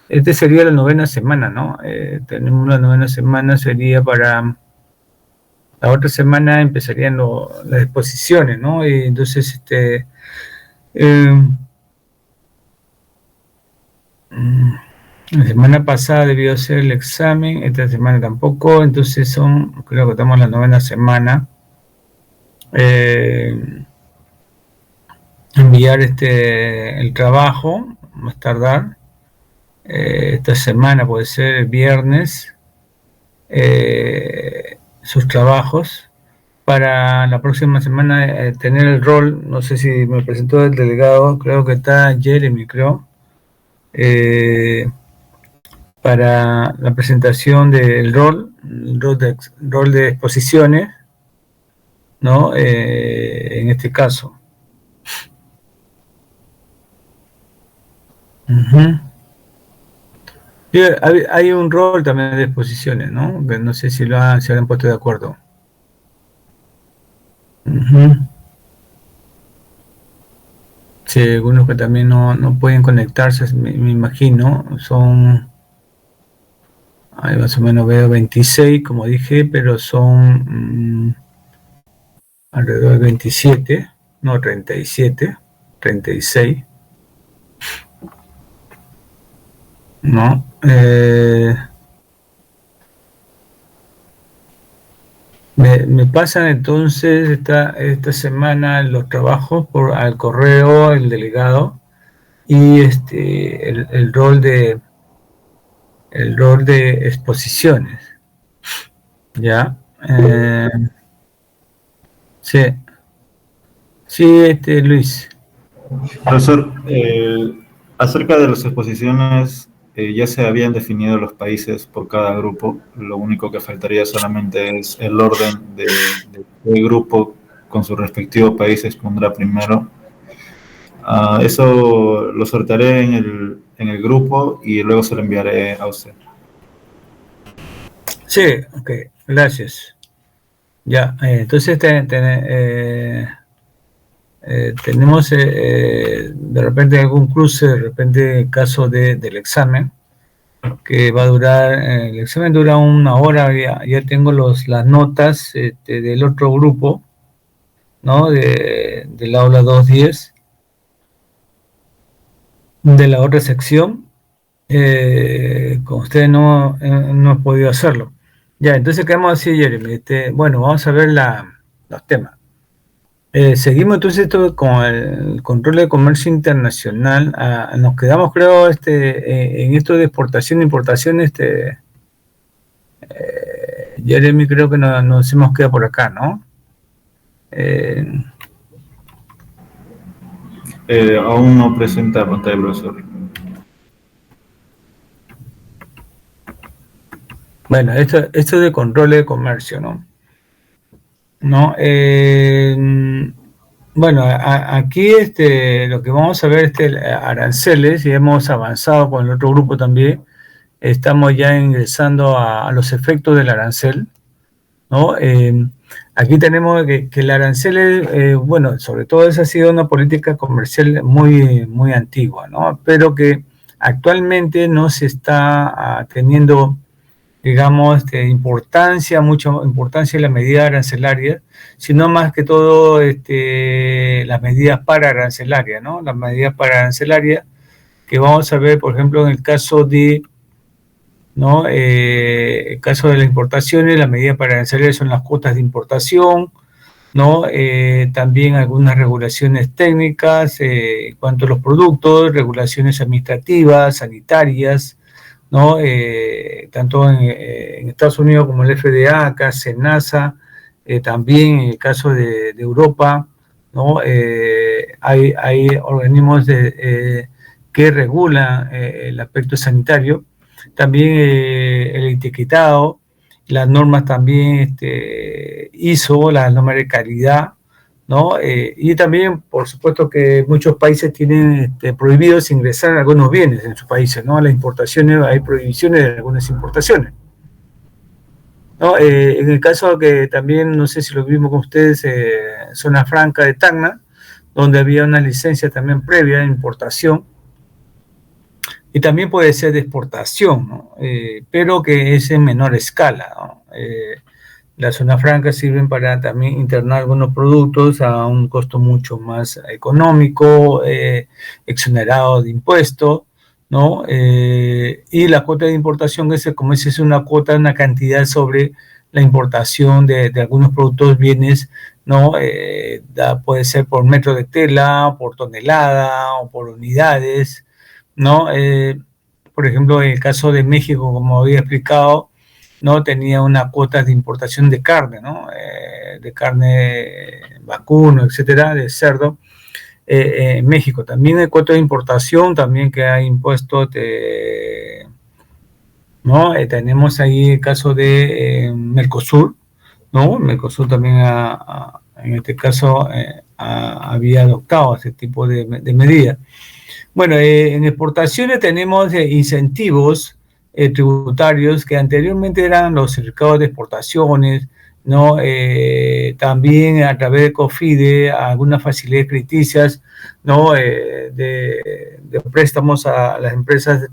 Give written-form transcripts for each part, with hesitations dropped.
Este sería la 9ª semana, ¿no? Tenemos la 9ª semana, sería para... La otra semana empezarían las exposiciones, ¿no? Y entonces, la semana pasada debió hacer el examen, esta semana tampoco, entonces creo que estamos en la 9ª semana. Enviar el trabajo, más tardar, esta semana puede ser el viernes, sus trabajos, para la próxima semana tener el rol, no sé si me presentó el delegado, creo que está Jeremy, creo, para la presentación del rol de exposiciones, ¿no? En este caso. Sí, hay un rol también de exposiciones, ¿no? Que no sé si se han puesto de acuerdo. Sí, algunos que también no pueden conectarse, me imagino, son, ahí más o menos veo 26, como dije, pero son alrededor de 27, no 37, 36, ¿no? Me pasan entonces esta semana los trabajos al correo, el delegado, y el rol de exposiciones, ¿ya? Sí, sí, Luis. Profesor, acerca de las exposiciones, ya se habían definido los países por cada grupo. Lo único que faltaría solamente es el orden de qué grupo con su respectivo país expondrá primero. Eso lo sortearé en el grupo y luego se lo enviaré a usted. Sí, ok, gracias. Ya, entonces tenemos de repente algún cruce, de repente el caso del examen, que va a durar, el examen dura 1 hora, ya tengo las notas del otro grupo, ¿no? Del aula 210, de la otra sección, con ustedes no he podido hacerlo. Ya, entonces quedamos así, Jeremy. Bueno, vamos a ver los temas. Seguimos entonces esto con el control de comercio internacional. Nos quedamos, creo, en esto de exportación e importación, Jeremy, creo que nos hemos quedado por acá, ¿no? Aún no presenta pantalla, profesor. Bueno, esto de control de comercio, ¿no? Bueno, aquí lo que vamos a ver aranceles, y hemos avanzado con el otro grupo también. Estamos ya ingresando a los efectos del arancel, ¿no? Aquí tenemos que el arancel, bueno, sobre todo esa ha sido una política comercial muy, muy antigua, ¿no? Pero que actualmente no se está teniendo, digamos, mucha importancia en la medida arancelaria, sino más que todo las medidas para arancelaria, ¿no? Las medidas para arancelaria que vamos a ver, por ejemplo, en el caso de, ¿no? El caso de las importaciones, las medidas para arancelaria son las cuotas de importación, ¿no? También algunas regulaciones técnicas en cuanto a los productos, regulaciones administrativas, sanitarias, ¿no? Tanto en Estados Unidos como el FDA, acá SENASA, también en el caso de Europa, ¿no? Hay organismos que regulan el aspecto sanitario, también el etiquetado, las normas también ISO, las normas de calidad, ¿no? Y también, por supuesto, que muchos países tienen prohibidos ingresar algunos bienes en sus países, ¿no? Las importaciones, hay prohibiciones de algunas importaciones, ¿no? En el caso que también, no sé si lo vimos con ustedes, Zona Franca de Tacna, donde había una licencia también previa de importación, y también puede ser de exportación, ¿no? Pero que es en menor escala, ¿no? Las zonas francas sirven para también internar algunos productos a un costo mucho más económico, exonerado de impuestos, ¿no? Y la cuota de importación, como es una cuota, una cantidad sobre la importación de algunos productos, bienes, ¿no? Puede ser por metro de tela, por tonelada o por unidades, ¿no? Por ejemplo, en el caso de México, como había explicado, no tenía una cuota de importación de carne, ¿no? De carne vacuno, etcétera, de cerdo. En México también hay cuota de importación, también que hay impuestos ¿no? Tenemos ahí el caso de Mercosur, ¿no? Mercosur también en este caso había adoptado ese tipo de medidas. Bueno, en exportaciones tenemos incentivos tributarios que anteriormente eran los certificados de exportaciones, ¿no? También a través de COFIDE, algunas facilidades crediticias, ¿no? De préstamos a las empresas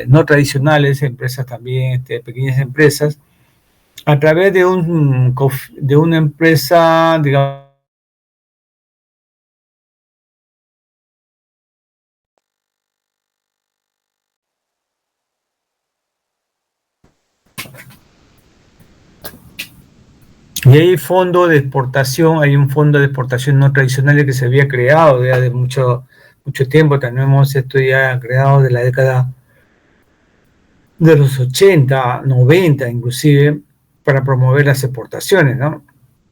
no tradicionales, empresas también, pequeñas empresas, a través de una empresa, digamos. Y hay fondo de exportación, hay un fondo de exportación no tradicional que se había creado ya de mucho tiempo. Tenemos esto ya creado de la década de los 80, 90 inclusive, para promover las exportaciones, ¿no?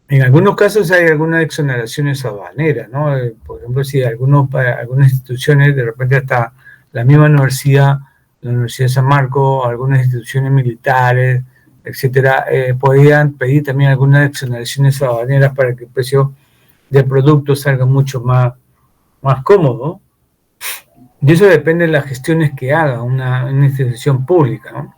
En algunos casos hay algunas exoneraciones aduaneras, ¿no? Por ejemplo, si algunas instituciones, de repente hasta la misma universidad, la Universidad de San Marcos, algunas instituciones militares, etcétera, podían pedir también algunas exoneraciones aduaneras para que el precio del producto salga mucho más cómodo. Y eso depende de las gestiones que haga una institución pública, ¿no?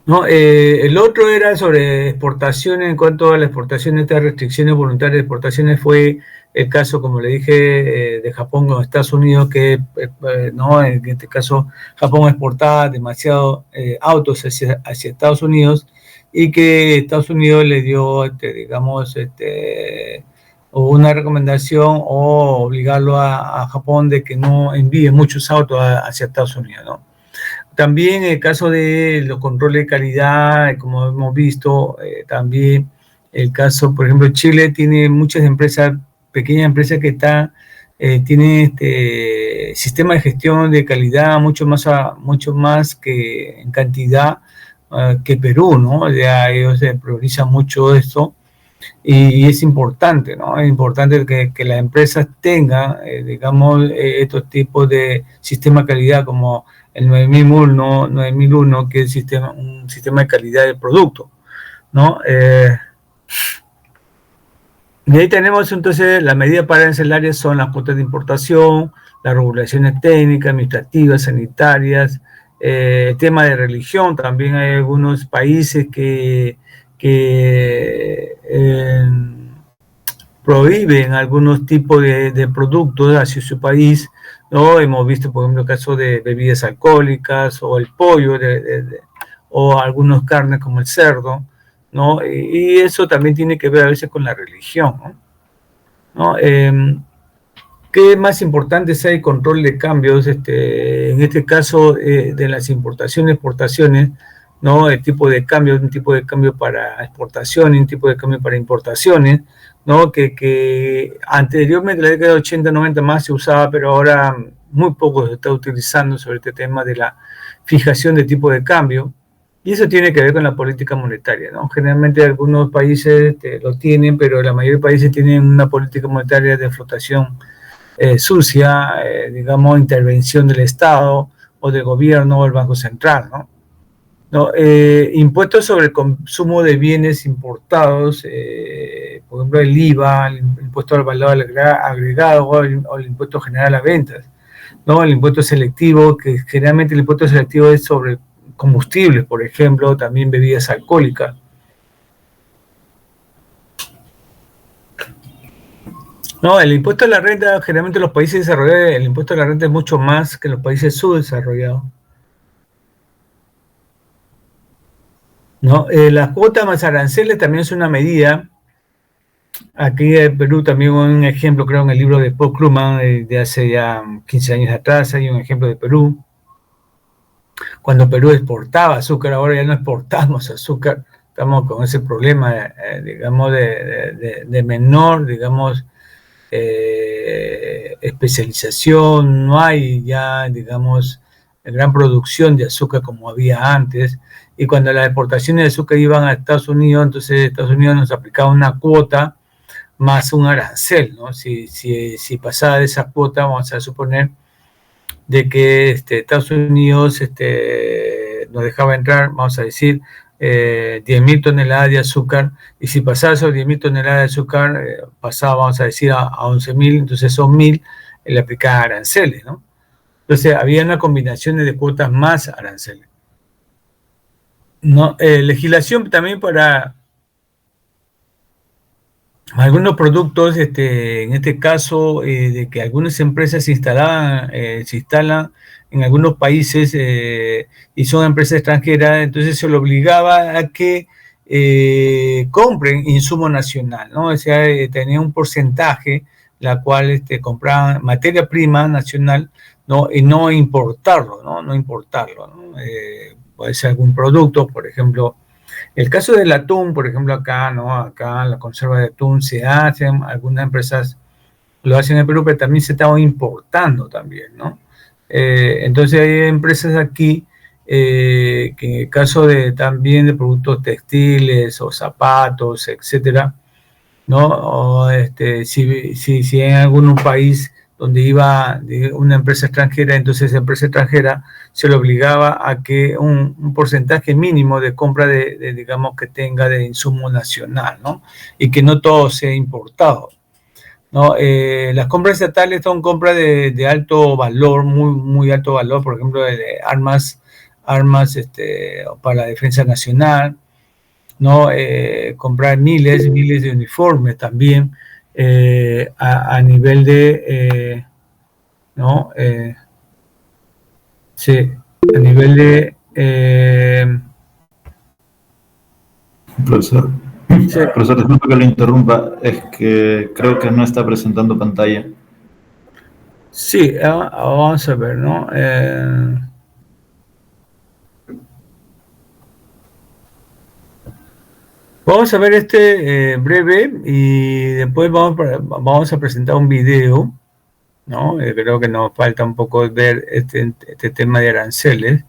No, el otro era sobre exportaciones. En cuanto a la exportación, estas restricciones voluntarias de exportaciones, fue el caso, como le dije, de Japón con Estados Unidos, que no, en este caso Japón exportaba demasiado autos hacia Estados Unidos, y que Estados Unidos le dio, digamos, una recomendación o obligarlo a Japón de que no envíe muchos autos hacia Estados Unidos, ¿no? También el caso de los controles de calidad, como hemos visto, también el caso, por ejemplo, Chile tiene muchas empresas, pequeñas empresas que tienen sistema de gestión de calidad mucho más que en cantidad que Perú, ¿no? Ya ellos priorizan mucho esto, y es importante, ¿no? Es importante que las empresas tengan, digamos, estos tipos de sistema de calidad como el 9001, que es un sistema de calidad del producto, ¿no? Y ahí tenemos entonces las medidas para arancelarias: son las cuotas de importación, las regulaciones técnicas, administrativas, sanitarias, el tema de religión. También hay algunos países que prohíben algunos tipos de productos hacia su país, ¿no? Hemos visto, por ejemplo, el caso de bebidas alcohólicas o el pollo, o algunos carnes como el cerdo, ¿no? Y eso también tiene que ver a veces con la religión, ¿no? ¿No? ¿Qué más importante es el control de cambios? En este caso, de las importaciones, exportaciones, ¿no? El tipo de cambio, un tipo de cambio para exportación y un tipo de cambio para importaciones, ¿no? Que anteriormente, en la década de 80, 90 más se usaba, pero ahora muy poco se está utilizando sobre este tema de la fijación de tipo de cambio. Y eso tiene que ver con la política monetaria, ¿no? Generalmente algunos países lo tienen, pero la mayoría de países tienen una política monetaria de flotación sucia, digamos, intervención del Estado o del gobierno o del Banco Central, ¿no? No, impuestos sobre el consumo de bienes importados, por ejemplo, el IVA, el impuesto al valor agregado, o el impuesto general a ventas, ¿no? El impuesto selectivo, que generalmente el impuesto selectivo es sobre combustibles, por ejemplo, también bebidas alcohólicas. No, el impuesto a la renta, generalmente en los países desarrollados, el impuesto a la renta es mucho más que en los países subdesarrollados. ¿No? Las cuotas más aranceles también es una medida. Aquí en Perú también un ejemplo, creo, en el libro de Paul Krugman de hace ya 15 años atrás, hay un ejemplo de Perú. Cuando Perú exportaba azúcar, ahora ya no exportamos azúcar, estamos con ese problema, digamos, de menor, digamos, especialización, no hay ya, digamos, gran producción de azúcar como había antes, y cuando las exportaciones de azúcar iban a Estados Unidos, entonces Estados Unidos nos aplicaba una cuota más un arancel, ¿no? Si pasaba de esa cuota, vamos a suponer de que Estados Unidos nos dejaba entrar, vamos a decir, 10.000 toneladas de azúcar, y si pasaba esos 10.000 toneladas de azúcar, pasaba, vamos a decir, a 11.000, entonces son 1.000, le aplicaba aranceles, ¿no? Entonces había una combinación de cuotas más aranceles. ¿No? Legislación también para algunos productos, en este caso, de que algunas empresas se instalan en algunos países y son empresas extranjeras, entonces se le obligaba a que compren insumo nacional, ¿no? O sea, tenía un porcentaje la cual compraban materia prima nacional, ¿no? Y no importarlo, ¿no? No importarlo, ¿no? Puede ser algún producto, por ejemplo, el caso del atún, por ejemplo, acá, ¿no? Acá la conserva de atún se hacen, algunas empresas lo hacen en Perú, pero también se está importando también, ¿no? Entonces hay empresas aquí que en el caso de también de productos textiles o zapatos, etcétera, ¿no? O si en algún país donde iba una empresa extranjera, entonces esa empresa extranjera se le obligaba a que un porcentaje mínimo de compra digamos, que tenga de insumo nacional, ¿no? Y que no todo sea importado, ¿no? Las compras estatales son compras de alto valor, muy, muy alto valor, por ejemplo, de armas para la defensa nacional, ¿no? Comprar miles de uniformes también a nivel ¿no? Sí, a nivel Profesor, sí, profesor, disculpe que lo interrumpa, es que creo que no está presentando pantalla. sí, vamos a ver, ¿no? Vamos a ver breve y después vamos a presentar un video, ¿no? Creo que nos falta un poco ver este tema de aranceles.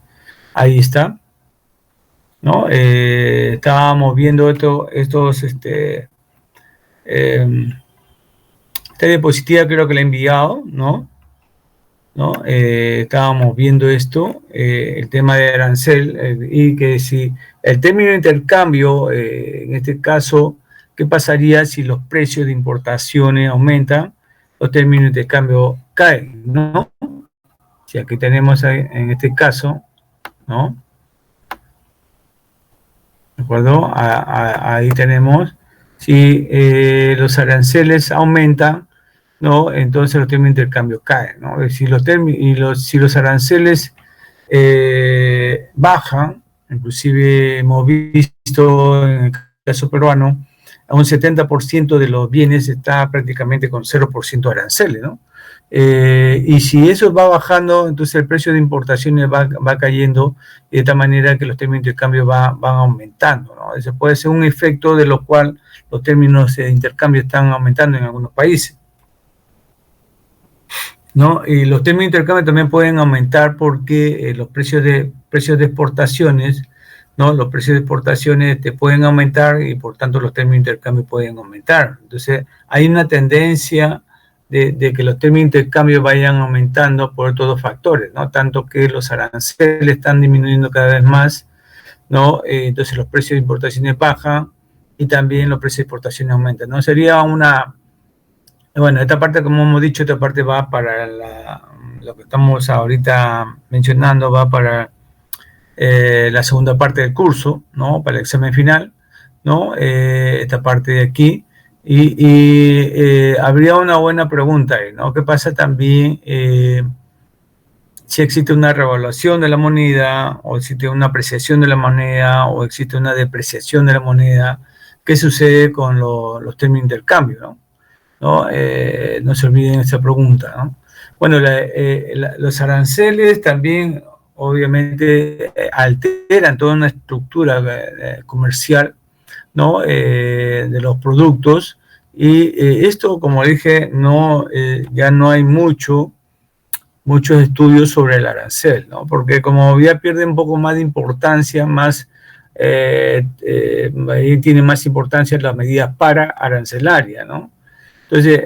Ahí está, ¿no? Estábamos viendo esta diapositiva, creo que la he enviado, ¿no? Estábamos viendo esto, el tema de arancel, y que si el término de intercambio, en este caso, ¿qué pasaría si los precios de importaciones aumentan? Los términos de intercambio caen, ¿no? Si aquí tenemos en este caso, ¿no? ¿De acuerdo? Ahí tenemos, si los aranceles aumentan, ¿no? Entonces los términos de intercambio caen, ¿no? Si si los aranceles bajan, inclusive hemos visto en el caso peruano, a un 70% de los bienes está prácticamente con 0% de aranceles, ¿no? Y si eso va bajando, entonces el precio de importaciones va cayendo de tal manera que los términos de intercambio van aumentando, ¿no? Ese puede ser un efecto de lo cual los términos de intercambio están aumentando en algunos países, ¿no? Y los términos de intercambio también pueden aumentar porque los precios de exportaciones, ¿no? Los precios de exportaciones te pueden aumentar y por tanto los términos de intercambio pueden aumentar. Entonces hay una tendencia de que los términos de intercambio vayan aumentando por estos dos factores, ¿no? Tanto que los aranceles están disminuyendo cada vez más, ¿no? Entonces los precios de importaciones bajan y también los precios de exportaciones aumentan, ¿no? Sería bueno, esta parte, como hemos dicho, esta parte va para lo que estamos ahorita mencionando, va para la segunda parte del curso, ¿no? Para el examen final, ¿no? Esta parte de aquí. Habría una buena pregunta ahí, ¿no? ¿Qué pasa también si existe una revaluación de la moneda, o existe una apreciación de la moneda, o existe una depreciación de la moneda? ¿Qué sucede con los términos de intercambio, ¿no? No se olviden esa pregunta, ¿no? Bueno, los aranceles también obviamente alteran toda una estructura comercial, ¿no? De los productos, y esto, como dije, ya no hay muchos estudios sobre el arancel, ¿no? Porque como ya pierde un poco más de importancia, ahí tiene más importancia las medidas para arancelarias, ¿no? Entonces,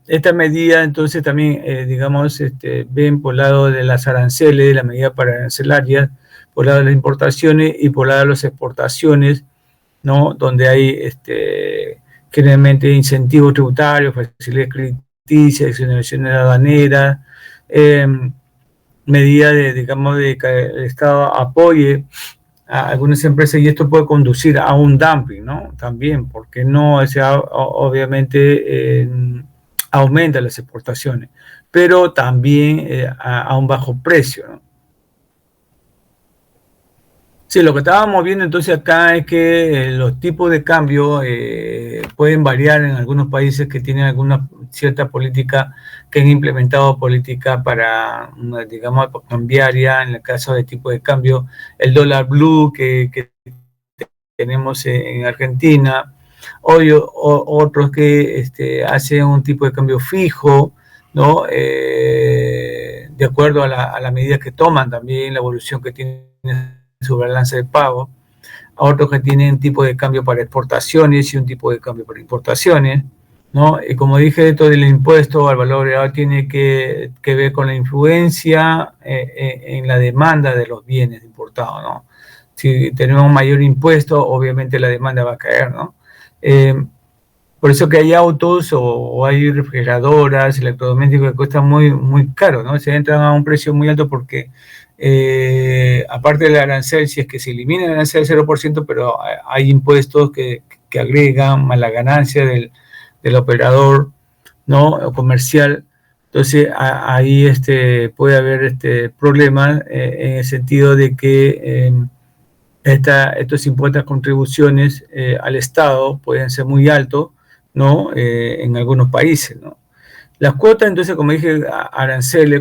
esta medida, entonces también, digamos, ven por el lado de las aranceles, la medida para arancelarias, por el lado de las importaciones y por el lado de las exportaciones, ¿no? Donde hay generalmente incentivos tributarios, facilidades crediticias, exoneraciones aduaneras, medida digamos, de que el Estado apoye a algunas empresas, y esto puede conducir a un dumping, ¿no? También, porque no, obviamente aumenta las exportaciones, pero también a un bajo precio, ¿no? Sí, lo que estábamos viendo entonces acá es que los tipos de cambio pueden variar en algunos países que tienen alguna cierta política, que han implementado política para, digamos, cambiaria. En el caso de tipo de cambio, el dólar blue que tenemos en Argentina, otros que hacen un tipo de cambio fijo, ¿no? De acuerdo a la medida que toman, también la evolución que tiene su balance de pago, a otros que tienen tipo de cambio para exportaciones y un tipo de cambio para importaciones, ¿no? Y como dije, todo el impuesto al valor agregado tiene que ver con la influencia en la demanda de los bienes importados, ¿no? Si tenemos mayor impuesto, obviamente la demanda va a caer, ¿no? Por eso que hay autos o hay refrigeradoras, electrodomésticos que cuestan muy, muy caro, ¿no? Se entran a un precio muy alto porque, aparte del arancel, si es que se elimina el arancel del 0%, pero hay impuestos que agregan más la ganancia del operador, ¿no? O comercial. Entonces, ahí puede haber problemas en el sentido de que estos impuestos, contribuciones al Estado pueden ser muy altos, ¿no? En algunos países, ¿no? Las cuotas, entonces, como dije,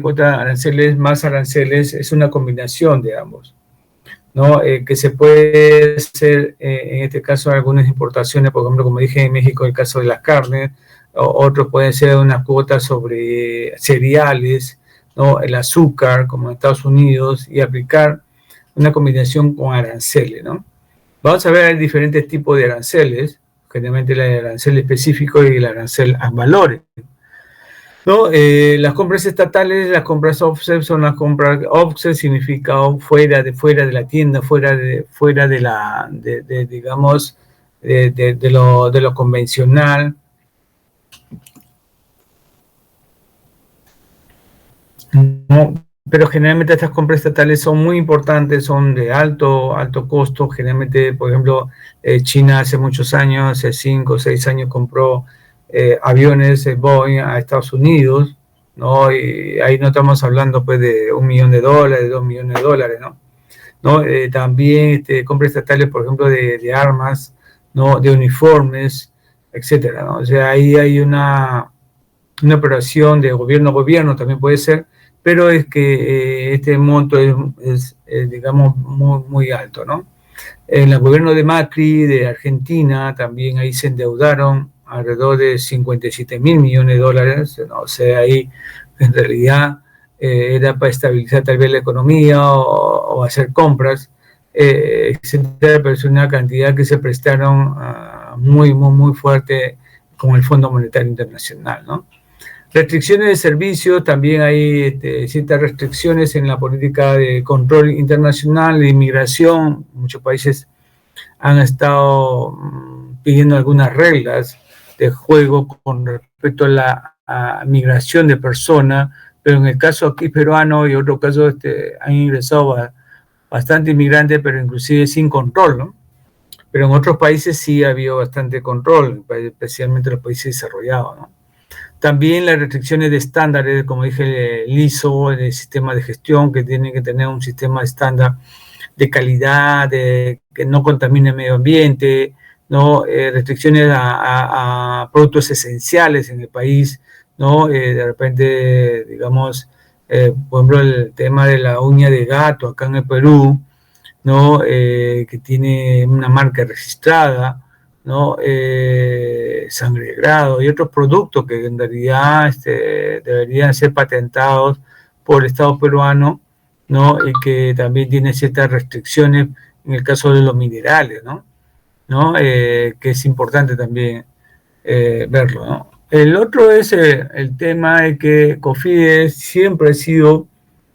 cuotas, aranceles más aranceles, es una combinación de ambos, ¿no? Que se puede hacer, en este caso, algunas importaciones, por ejemplo, como dije, en México, el caso de las carnes, otros pueden ser unas cuotas sobre cereales, ¿no? El azúcar, como en Estados Unidos, y aplicar una combinación con aranceles, ¿no? Vamos a ver diferentes tipos de aranceles, generalmente el arancel específico y el arancel a valores, ¿no? Las compras estatales, las compras offset son las compras offset, significa fuera de la tienda, fuera de la, digamos, de lo convencional. No, pero generalmente estas compras estatales son muy importantes, son de alto costo. Generalmente, por ejemplo, China hace muchos años, hace 5 o 6 años, compró aviones Boeing a Estados Unidos, ¿no? Y ahí no estamos hablando pues de $1 millón, de $2 millones, ¿no? ¿No? También compras estatales, por ejemplo, de armas, ¿no? De uniformes, etcétera, ¿no? O sea, ahí hay una operación de gobierno a gobierno, también puede ser, pero es que este monto es digamos, muy, muy alto, ¿no? En el gobierno de Macri, de Argentina, también ahí se endeudaron alrededor de 57 mil millones de dólares, ¿no? O sea, ahí en realidad era para estabilizar tal vez la economía o hacer compras, etcétera, pero es una cantidad que se prestaron muy, muy, muy fuerte con el Fondo Monetario Internacional, ¿no? Restricciones de servicios, también hay ciertas restricciones en la política de control internacional de inmigración. Muchos países han estado pidiendo algunas reglas de juego con respecto a la migración de personas, pero en el caso aquí peruano y otros casos han ingresado bastante inmigrantes, pero inclusive sin control, ¿no? pero en otros países sí ha habido bastante control, especialmente en los países desarrollados, ¿no? También las restricciones de estándares, como dije, el ISO, el sistema de gestión, que tiene que tener un sistema estándar de calidad, de que no contamine el medio ambiente, ¿no? Restricciones a productos esenciales en el país, ¿no? De repente, digamos, por ejemplo, el tema de la uña de gato acá en el Perú, ¿no? Que tiene una marca registrada, ¿no? Sangre de grado y otros productos que en realidad deberían ser patentados por el Estado peruano, ¿no? Y que también tiene ciertas restricciones en el caso de los minerales, ¿no? Que es importante también verlo, ¿no? El otro es el tema de que Cofidis siempre ha sido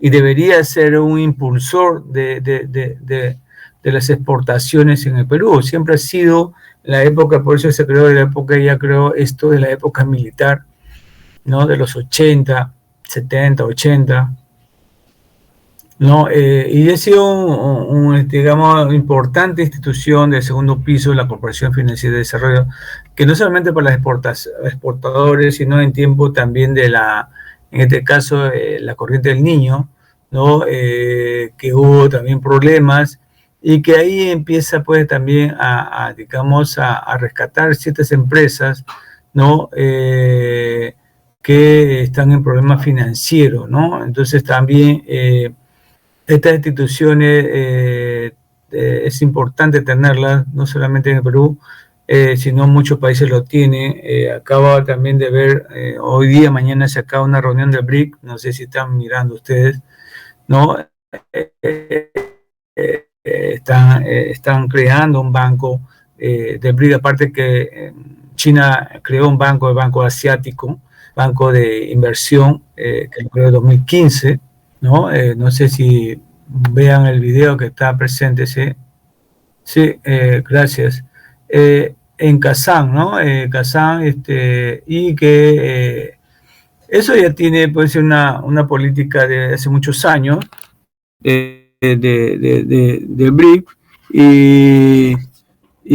y debería ser un impulsor de las exportaciones en el Perú. Siempre ha sido la época, por eso se creó de la época, ya creo, esto de la época militar, ¿no? De los 80, 70, 80, ¿no? Y ha sido digamos, importante institución del segundo piso de la Corporación Financiera de Desarrollo, que no solamente para los exportadores, sino en tiempo también de en este caso, la corriente del Niño, ¿no? Que hubo también problemas y que ahí empieza pues también digamos, a rescatar ciertas empresas, ¿no? Que están en problemas financieros, ¿no? Entonces también estas instituciones es importante tenerlas, no solamente en el Perú, sino muchos países lo tienen. Acabo también de ver, hoy día, mañana se acaba una reunión del BRIC, no sé si están mirando ustedes, ¿no? Están creando un banco del BRIC, aparte que China creó un banco, el Banco Asiático, Banco de Inversión, que lo creó en 2015, ¿no? No sé si vean el video que está presente, ¿sí? Sí, gracias. En Kazán, ¿no? Kazán, y que eso ya tiene, puede ser una política de hace muchos años de BRIC y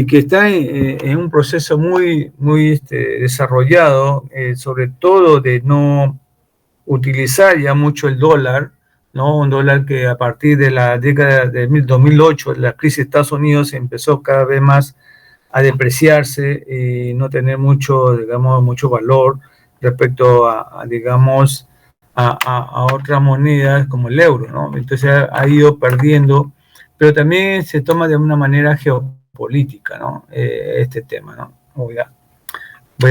que está en un proceso muy, muy desarrollado, sobre todo de no utilizar ya mucho el dólar, ¿no? Un dólar que a partir de la década de 2008, la crisis de Estados Unidos, empezó cada vez más a depreciarse y no tener mucho, digamos, mucho valor respecto digamos, a otras monedas como el euro, ¿no? Entonces ha ido perdiendo, pero también se toma de una manera geopolítica, ¿no? Este tema, ¿no? Voy a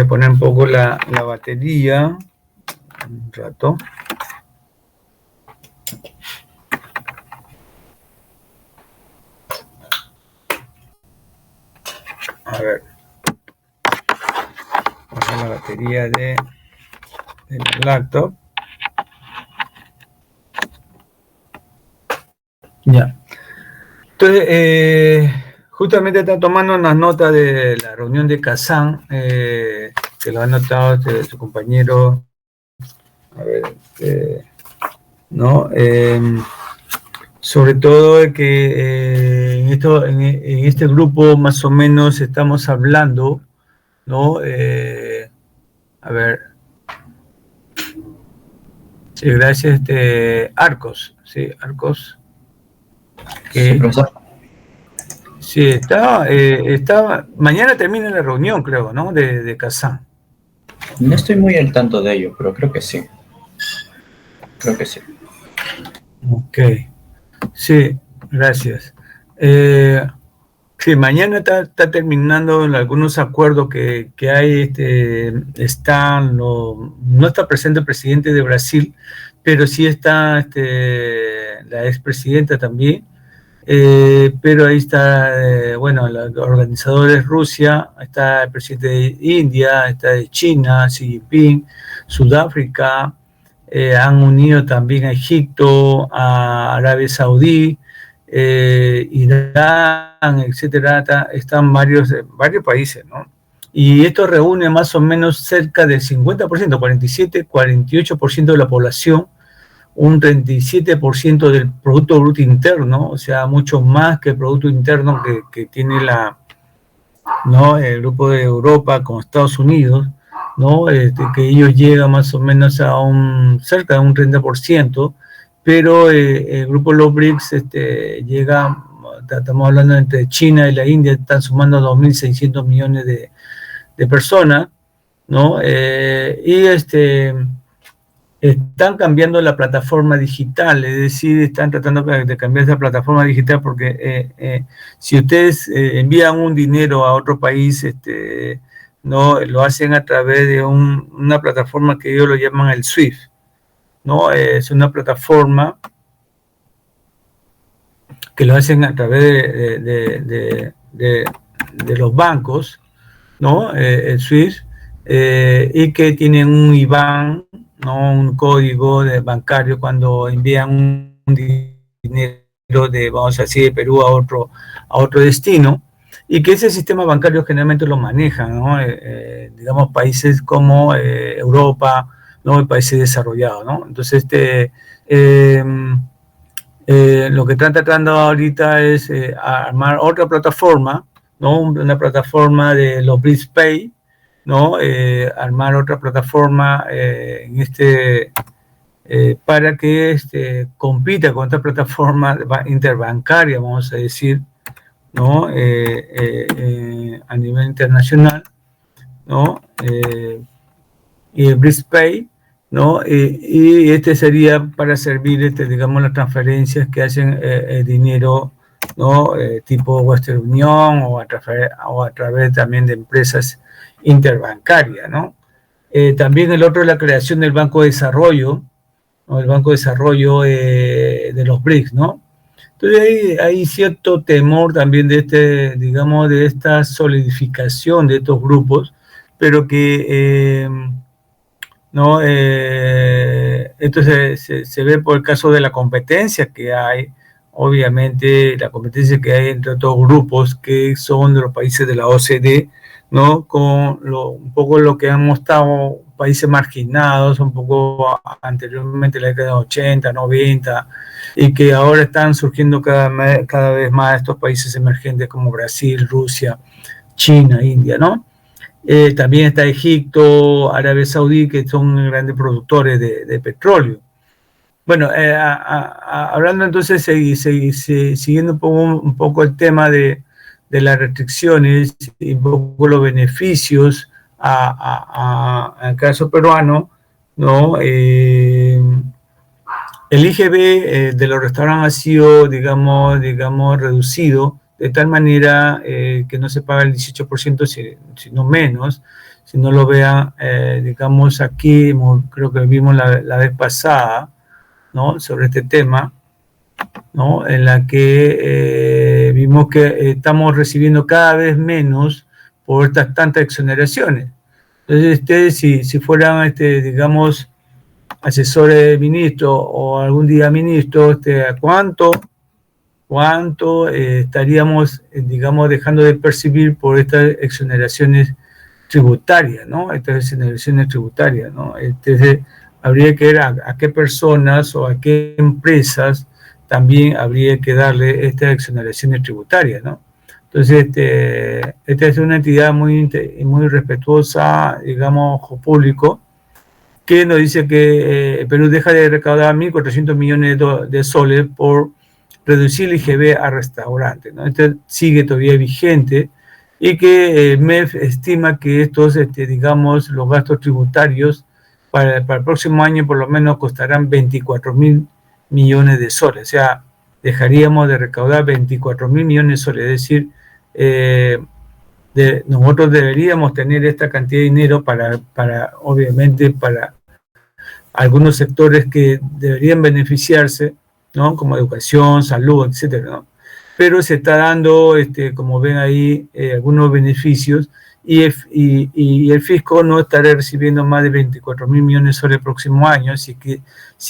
poner un poco la batería, un rato. A ver, bajar la batería del laptop. Ya. Entonces, justamente está tomando unas notas de la reunión de Kazán, que lo ha notado su compañero. A ver, ¿no? Sobre todo que en este grupo más o menos estamos hablando, ¿no? A ver. Sí, gracias, Arcos. Sí, Arcos. Sí, profesor. Sí, estaba. Mañana termina la reunión, creo, ¿no? De Kazán. No estoy muy al tanto de ello, pero creo que sí. Creo que sí. Ok. Sí, gracias. Sí, mañana está terminando algunos acuerdos que hay, no está presente el presidente de Brasil, pero sí está la expresidenta también, pero ahí está, bueno, los organizadores Rusia, está el presidente de India, está de China, Xi Jinping, Sudáfrica, han unido también a Egipto, a Arabia Saudí, Irán, etcétera, están varios países, ¿no? Y esto reúne más o menos cerca del 50%, 47, 48% de la población, un 37% del Producto Bruto Interno, o sea, mucho más que el Producto Interno que tiene ¿no? El grupo de Europa con Estados Unidos, ¿no? Que ellos llegan más o menos a cerca de un 30%, pero el grupo Los BRICS llega, estamos hablando entre China y la India, están sumando 2.600 millones de personas, ¿no? Y están cambiando la plataforma digital, es decir, están tratando de cambiar esa plataforma digital porque si ustedes envían un dinero a otro país, no lo hacen a través de una plataforma que ellos lo llaman el SWIFT, ¿no? Es una plataforma que lo hacen a través de los bancos, ¿no? El SWIFT, y que tienen un IBAN, ¿no? Un código bancario cuando envían un dinero vamos a decir, de Perú a otro destino, y que ese sistema bancario generalmente lo manejan, ¿no? Digamos, países como Europa, ¿no? Países desarrollados, ¿no? Entonces, lo que están tratando ahorita es armar otra plataforma, ¿no? Una plataforma de los BRICS Pay, ¿no? Armar otra plataforma para que compita con esta plataforma interbancaria, vamos a decir, ¿no? A nivel internacional, ¿no? Y el BRICS Pay, ¿no? Y sería para servir, digamos, las transferencias que hacen dinero, ¿no? Tipo Western Union o a través también de empresas interbancarias, ¿no? También el otro es la creación del Banco de Desarrollo, ¿no? El Banco de Desarrollo de los BRICS, ¿no? Entonces hay cierto temor también digamos, de esta solidificación de estos grupos, pero que ¿no? Esto se ve por el caso de la competencia que hay, obviamente la competencia que hay entre otros grupos que son de los países de la OCDE, ¿no? Con un poco lo que han mostrado países marginados, un poco anteriormente en la década de 80, 90, y que ahora están surgiendo cada vez más estos países emergentes como Brasil, Rusia, China, India, ¿no? También está Egipto, Arabia Saudí, que son grandes productores de petróleo. Bueno, hablando entonces, siguiendo un poco el tema de las restricciones y un poco los beneficios al caso peruano, ¿no? El IGB de los restaurantes ha sido, digamos, reducido de tal manera que no se paga el 18%, sino menos, si no lo vean, digamos, aquí, creo que vimos la vez pasada, ¿no? Sobre este tema, ¿no? En la que vimos que estamos recibiendo cada vez menos por estas tantas exoneraciones. Entonces, ustedes, si fueran, digamos, asesores de ministro o algún día ministro, ¿cuánto estaríamos, digamos, dejando de percibir por estas exoneraciones tributarias, ¿no? Estas exoneraciones tributarias, ¿no? Entonces, habría que ver a qué personas o a qué empresas también habría que darle estas exoneraciones tributarias, ¿no? Entonces, esta es una entidad muy respetuosa, digamos, público, que nos dice que Perú deja de recaudar 1.400 millones de soles por reducir el IGB a restaurantes, ¿no? Este sigue todavía vigente y que MEF estima que estos, digamos, los gastos tributarios para el próximo año por lo menos costarán 24.000 millones de soles, o sea, dejaríamos de recaudar 24.000 millones de soles, es decir, nosotros deberíamos tener esta cantidad de dinero obviamente, para algunos sectores que deberían beneficiarse, ¿no? Como educación, salud, etcétera, ¿no? Pero se está dando, como ven ahí, algunos beneficios y el fisco no estará recibiendo más de 24.000 millones sobre el próximo año, si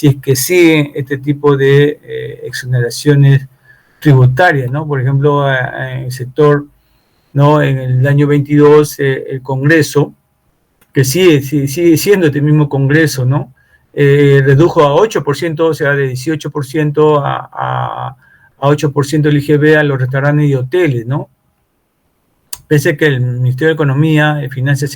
es que siguen este tipo de exoneraciones tributarias, ¿no? Por ejemplo, en el sector, ¿no? En el año 22, el Congreso, que sigue siendo este mismo Congreso, ¿no? Redujo a 8%, o sea, de 18% a 8% el IGB a los restaurantes y hoteles, ¿no? pese a que el Ministerio de Economía y Finanzas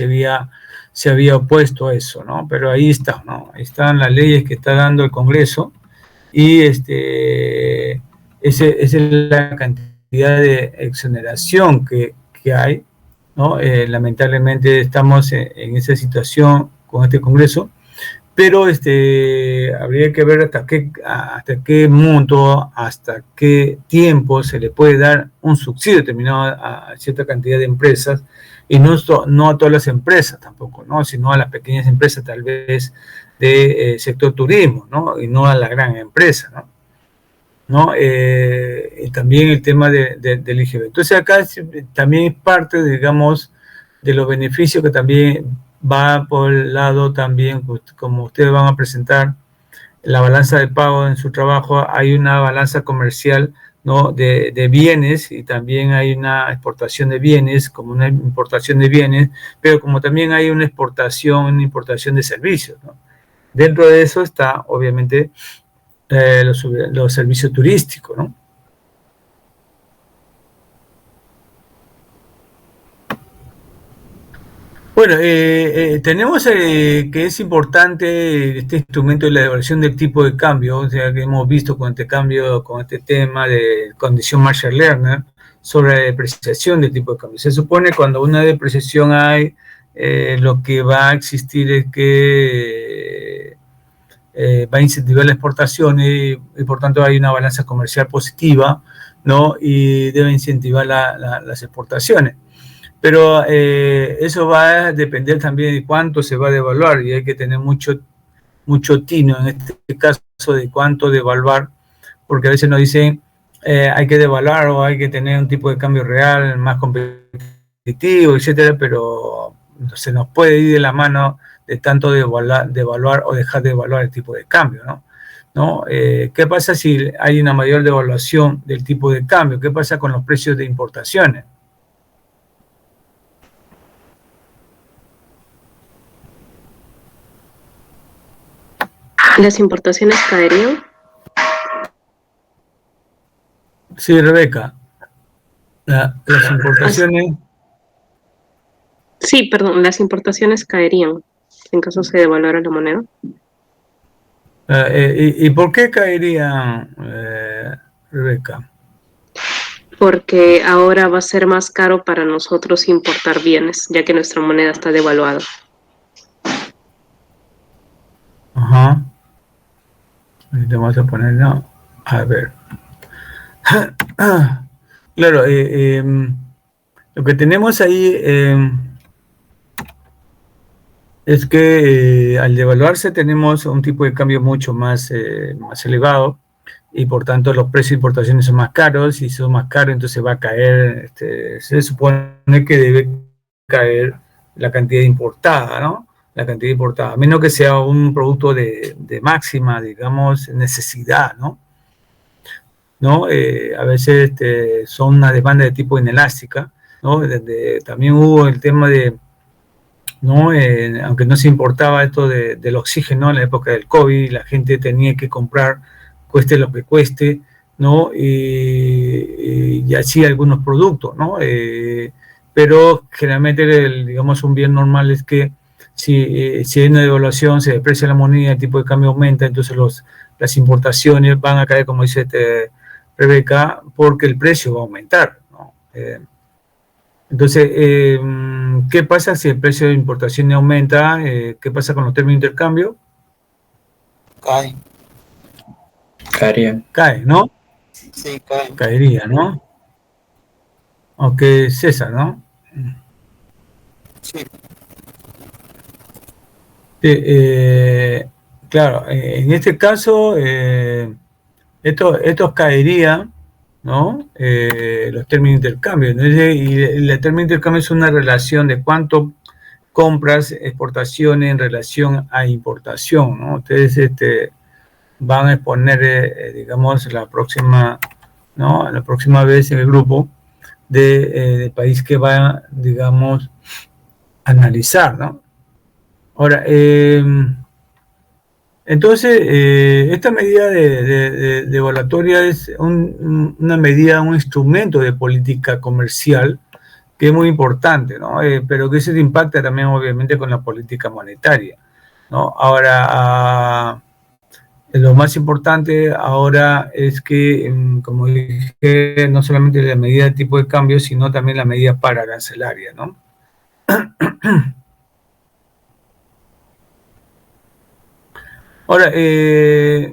se había opuesto a eso, ¿no? Pero ahí está, ¿no? Ahí están las leyes que está dando el Congreso y esa es la cantidad de exoneración que hay, ¿no? Lamentablemente estamos en esa situación con este Congreso, pero habría que ver hasta qué monto, hasta qué tiempo se le puede dar un subsidio determinado a cierta cantidad de empresas, y no a todas las empresas tampoco, ¿no? Sino a las pequeñas empresas tal vez de sector turismo, ¿no? Y no a la gran empresa, ¿no? Y también el tema del IGB. Entonces acá también es parte, digamos, de los beneficios que también va por el lado también, como ustedes van a presentar la balanza de pago en su trabajo, hay una balanza comercial, ¿no? de bienes, y también hay una exportación de bienes, como una importación de bienes, pero como también hay una importación de servicios, ¿no? Dentro de eso está, obviamente, los servicios turísticos, ¿no? Bueno, tenemos que es importante este instrumento de la devaluación del tipo de cambio, o sea, que hemos visto con este tema de condición Marshall-Lerner sobre la depreciación del tipo de cambio. Se supone cuando una depreciación hay, lo que va a existir es que va a incentivar la exportación y por tanto hay una balanza comercial positiva, ¿no? Y debe incentivar las exportaciones. Pero eso va a depender también de cuánto se va a devaluar, y hay que tener mucho tino en este caso de cuánto devaluar, porque a veces nos dicen hay que devaluar o hay que tener un tipo de cambio real más competitivo, etcétera, pero se nos puede ir de la mano de tanto devaluar o dejar de devaluar el tipo de cambio, ¿no? ¿Qué pasa si hay una mayor devaluación del tipo de cambio? ¿Qué pasa con los precios de importaciones? ¿Las importaciones caerían? Sí, Rebeca. Las importaciones... Sí, perdón, las importaciones caerían en caso se devaluara la moneda. ¿Y por qué caerían, Rebeca? Porque ahora va a ser más caro para nosotros importar bienes, ya que nuestra moneda está devaluada. Ajá. Te vamos a poner, no. A ver. Claro, lo que tenemos ahí es que al devaluarse tenemos un tipo de cambio mucho más elevado, y por tanto los precios de importaciones son más caros, y si son más caros entonces va a caer, se supone que debe caer la cantidad importada, ¿no? La cantidad importada, a menos que sea un producto de máxima, digamos, necesidad, ¿no? A veces son una demanda de tipo inelástica, ¿no? También hubo el tema de, ¿no? Aunque no se importaba esto del oxígeno en la época del COVID, la gente tenía que comprar, cueste lo que cueste, ¿no? Y así algunos productos, ¿no? Pero generalmente, digamos, un bien normal es que si hay una devaluación, se deprecia la moneda, el tipo de cambio aumenta, entonces las importaciones van a caer, como dice Rebeca, porque el precio va a aumentar, ¿no? Entonces, ¿qué pasa si el precio de importación aumenta? ¿Qué pasa con los términos de intercambio? Caería. Cae, ¿no? Sí, cae. Caería, ¿no? Ok, César, ¿no? Sí. Claro, en este caso, estos caerían, ¿no? Los términos de intercambio, ¿no? Y el término de intercambio es una relación de cuánto compras, exportaciones en relación a importación, ¿no? Ustedes van a exponer, digamos, la próxima vez en el grupo del país que va, digamos, a analizar, ¿no? Ahora, entonces, esta medida de evaluatoria es una medida, un instrumento de política comercial que es muy importante, ¿no? Pero que eso impacta también obviamente con la política monetaria, ¿no? Ahora, lo más importante ahora es que, como dije, no solamente la medida de tipo de cambio, sino también la medida paraarancelaria, ¿no? Ahora,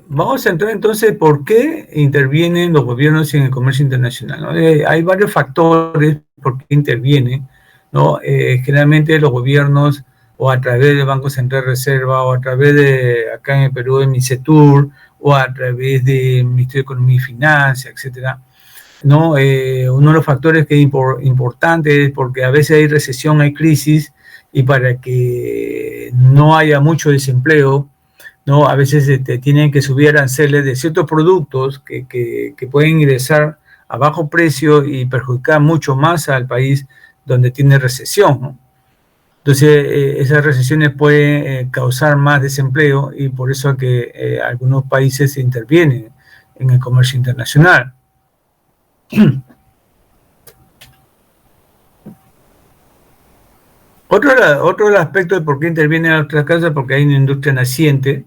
vamos a entrar entonces por qué intervienen los gobiernos en el comercio internacional, ¿no? Hay varios factores por qué intervienen, ¿no? Generalmente los gobiernos, o a través del Banco Central de Reserva, o a través de, acá en el Perú, de MICETUR, o a través del Ministerio de Economía y Finanzas, etcétera, ¿no? Uno de los factores que es importante es porque a veces hay recesión, hay crisis, y para que no haya mucho desempleo, ¿no? A veces tienen que subir aranceles de ciertos productos que pueden ingresar a bajo precio y perjudicar mucho más al país donde tiene recesión, ¿no? Entonces, esas recesiones pueden causar más desempleo, y por eso es que algunos países intervienen en el comercio internacional. Otro aspecto de por qué intervienen en otras casas, porque hay una industria naciente,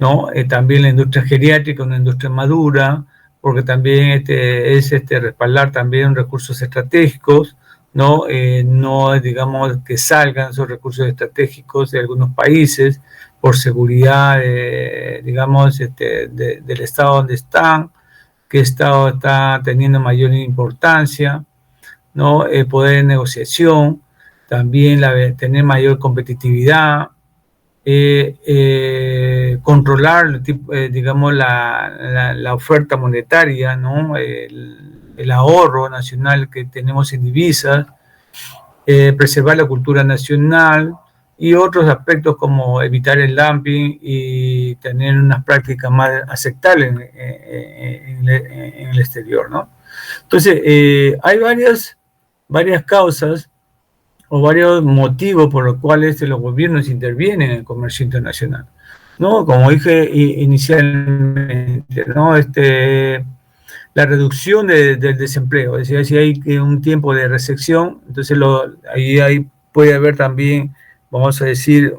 ¿no? También la industria geriátrica, una industria madura, porque también es respaldar también recursos estratégicos, ¿no? No digamos que salgan esos recursos estratégicos de algunos países por seguridad, digamos, del estado donde están, qué estado está teniendo mayor importancia, ¿no? Poder de negociación, también tener mayor competitividad, controlar, digamos, la oferta monetaria, ¿no? El ahorro nacional que tenemos en divisas, preservar la cultura nacional y otros aspectos como evitar el dumping y tener unas prácticas más aceptables en el exterior, ¿no? Entonces, hay varias causas o varios motivos por los cuales los gobiernos intervienen en el comercio internacional, ¿no? Como dije inicialmente, ¿no? La reducción del desempleo, es decir, si hay un tiempo de recesión, entonces ahí puede haber también, vamos a decir,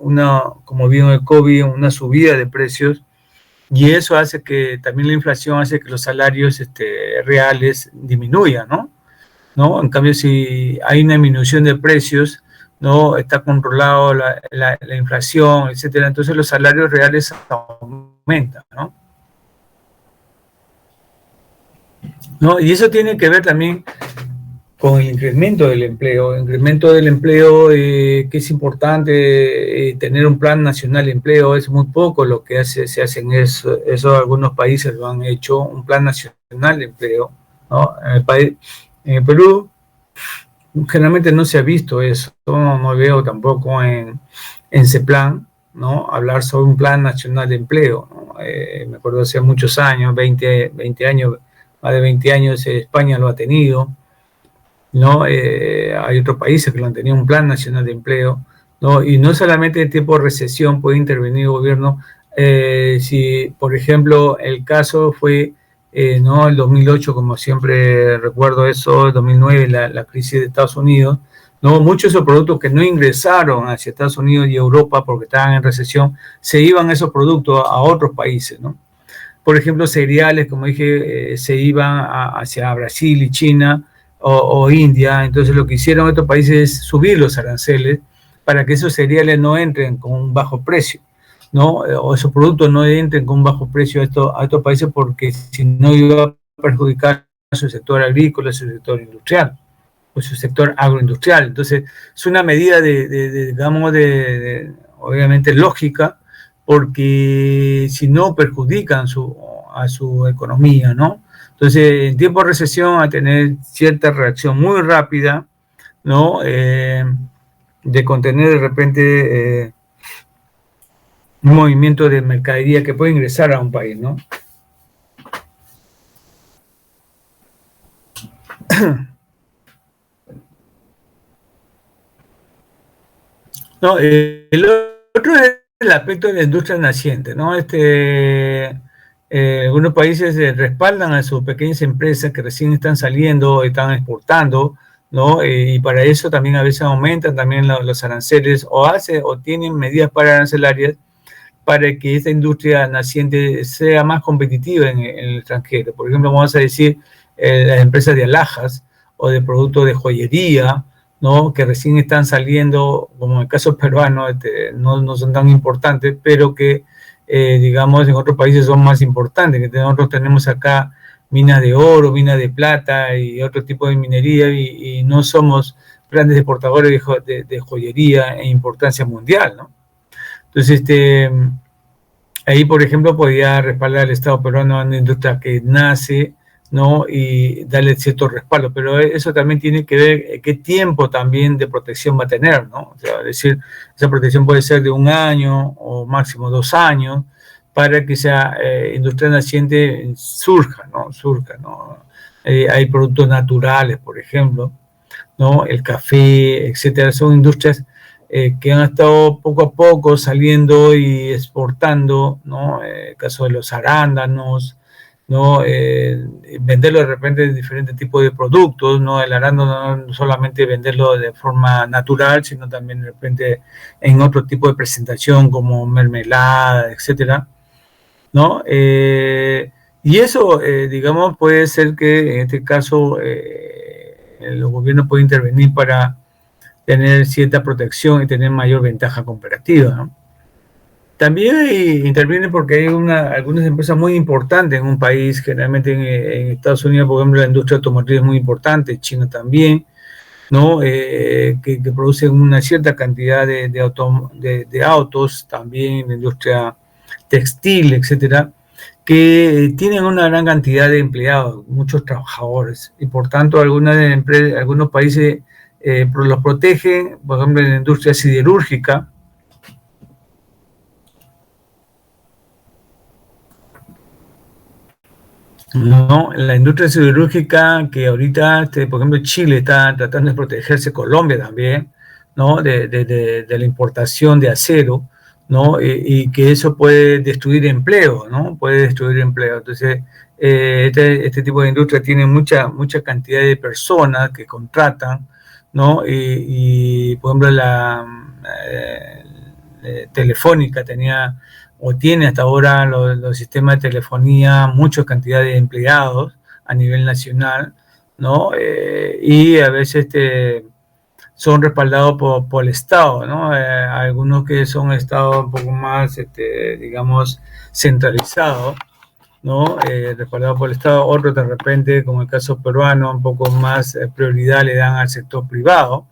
como vino el COVID, una subida de precios, y eso hace que también la inflación hace que los salarios reales disminuyan, ¿no? ¿No? En cambio, si hay una disminución de precios, ¿no? Está controlado la inflación, etcétera, entonces los salarios reales aumentan, ¿no? ¿No? Y eso tiene que ver también con el incremento del empleo, que es importante tener un plan nacional de empleo. Es muy poco lo que se hace en eso algunos países lo han hecho, un plan nacional de empleo, ¿no? En el Perú generalmente no se ha visto eso, no veo tampoco en CEPLAN, ¿no? Hablar sobre un plan nacional de empleo, ¿no? Me acuerdo hace muchos años, 20 años, más de 20 años, España lo ha tenido, ¿no? Hay otros países que lo han tenido, un plan nacional de empleo, ¿no? Y no solamente en tiempo de recesión puede intervenir el gobierno, si por ejemplo el caso fue, ¿no? El 2008, como siempre recuerdo eso, el 2009, la crisis de Estados Unidos, ¿no? Muchos de esos productos que no ingresaron hacia Estados Unidos y Europa porque estaban en recesión, se iban esos productos a otros países, ¿no? Por ejemplo, cereales, como dije, se iban hacia Brasil y China o India. Entonces lo que hicieron estos países es subir los aranceles para que esos cereales no entren con un bajo precio, ¿no? O esos productos no entren con un bajo precio a estos países, porque si no iba a perjudicar a su sector agrícola, a su sector industrial, o su sector agroindustrial. Entonces es una medida digamos, obviamente lógica, porque si no perjudican a su economía, ¿no? Entonces, en tiempo de recesión, a tener cierta reacción muy rápida, ¿no? De contener de repente un movimiento de mercadería que puede ingresar a un país, ¿no? No, el otro es el aspecto de la industria naciente, ¿no? Algunos países respaldan a sus pequeñas empresas que recién están saliendo, están exportando, ¿no? Y para eso también a veces aumentan también los aranceles o tienen medidas para arancelarias para que esta industria naciente sea más competitiva en el extranjero. Por ejemplo, vamos a decir las empresas de alhajas o de productos de joyería, ¿no? Que recién están saliendo, como en el caso peruano, no son tan importantes, pero que, digamos, en otros países son más importantes. Que nosotros tenemos acá minas de oro, minas de plata y otro tipo de minería y no somos grandes exportadores de joyería e importancia mundial, ¿no? Entonces, ahí, por ejemplo, podría respaldar al Estado peruano a una industria que nace, ¿no? Y darle cierto respaldo, pero eso también tiene que ver qué tiempo también de protección va a tener, ¿no? O sea, es decir, esa protección puede ser de 1 año o máximo 2 años para que esa industria naciente surja, ¿no? Surja, ¿no? Hay productos naturales, por ejemplo, ¿no? El café, etcétera, son industrias que han estado poco a poco saliendo y exportando, ¿no? El caso de los arándanos, ¿no? Venderlo de repente en diferentes tipos de productos, ¿no? El arándano no solamente venderlo de forma natural, sino también de repente en otro tipo de presentación como mermelada, etcétera, ¿no? Y eso, digamos, puede ser que en este caso los gobiernos pueden intervenir para tener cierta protección y tener mayor ventaja comparativa, ¿no? También interviene porque hay algunas empresas muy importantes en un país, generalmente en Estados Unidos, por ejemplo, la industria automotriz es muy importante, China también, ¿no? Que producen una cierta cantidad de autos, también la industria textil, etcétera, que tienen una gran cantidad de empleados, muchos trabajadores, y por tanto algunos países los protegen, por ejemplo, en la industria siderúrgica. No, en la industria siderúrgica que ahorita, por ejemplo, Chile está tratando de protegerse, Colombia también, ¿no? De la importación de acero, ¿no? Y que eso puede destruir empleo, ¿no? Puede destruir empleo. Entonces, este tipo de industria tiene mucha cantidad de personas que contratan, ¿no? Por ejemplo, la Telefónica tenía o tiene hasta ahora los sistemas de telefonía mucha cantidad de empleados a nivel nacional, ¿no? Y a veces son respaldados por el Estado, ¿no? Algunos que son estados un poco más, digamos, centralizados, ¿no? Respaldados por el Estado, otros de repente, como el caso peruano, un poco más prioridad le dan al sector privado,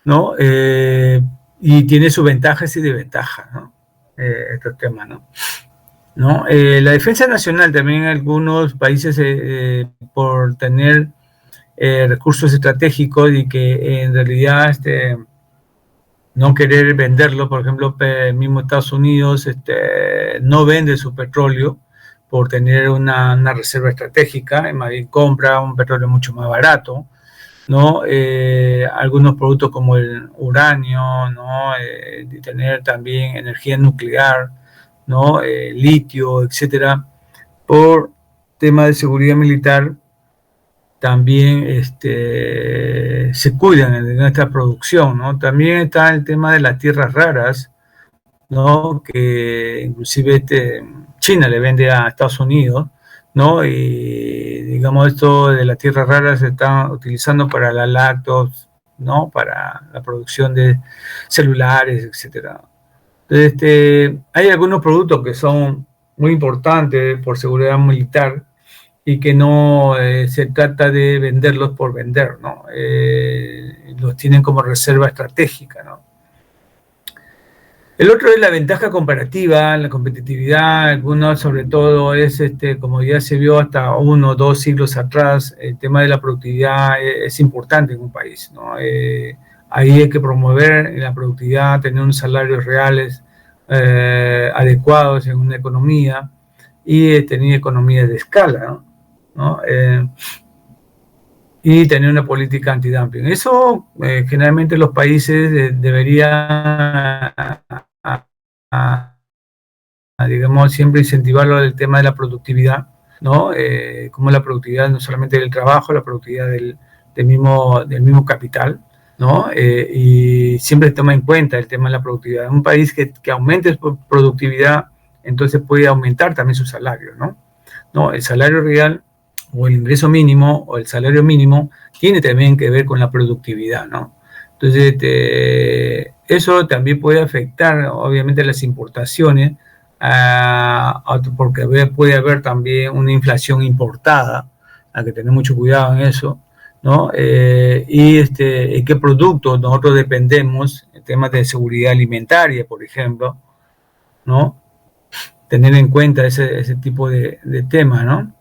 ¿no? Y tiene sus ventajas y desventajas, ¿no? Estos temas, ¿no? ¿No? La defensa nacional también en algunos países por tener recursos estratégicos y que en realidad no querer venderlo, por ejemplo, el mismo Estados Unidos no vende su petróleo por tener una reserva estratégica, más bien compra un petróleo mucho más barato, ¿no? Algunos productos como el uranio, ¿no? De tener también energía nuclear, ¿no? Litio, etcétera, por temas de seguridad militar también se cuidan de nuestra producción, ¿no? También está el tema de las tierras raras, ¿no? Que inclusive China le vende a Estados Unidos, ¿no? Y digamos esto de las tierras raras se están utilizando para la lactos, ¿no? Para la producción de celulares, etcétera. Entonces, hay algunos productos que son muy importantes por seguridad militar y que no se trata de venderlos por vender, ¿no? Los tienen como reserva estratégica, ¿no? El otro es la ventaja comparativa, la competitividad, algunos sobre todo es, como ya se vio hasta 1 o 2 siglos atrás, el tema de la productividad es importante en un país, ¿no? Ahí hay que promover la productividad, tener unos salarios reales adecuados en una economía y tener economías de escala, ¿no? Y tener una política antidumping. Eso generalmente los países deberían, digamos, siempre incentivarlo el tema de la productividad, ¿no? Como la productividad no solamente del trabajo, la productividad del mismo capital, ¿no? Y siempre toma en cuenta el tema de la productividad. Un país que aumente su productividad, entonces puede aumentar también su salario, ¿no? ¿No? El salario real o el ingreso mínimo o el salario mínimo tiene también que ver con la productividad, ¿no? Entonces, eso también puede afectar, obviamente, las importaciones, porque puede haber también una inflación importada, hay que tener mucho cuidado en eso, ¿no? Y qué productos nosotros dependemos, en temas de seguridad alimentaria, por ejemplo, ¿no? Tener en cuenta ese tipo de temas, ¿no?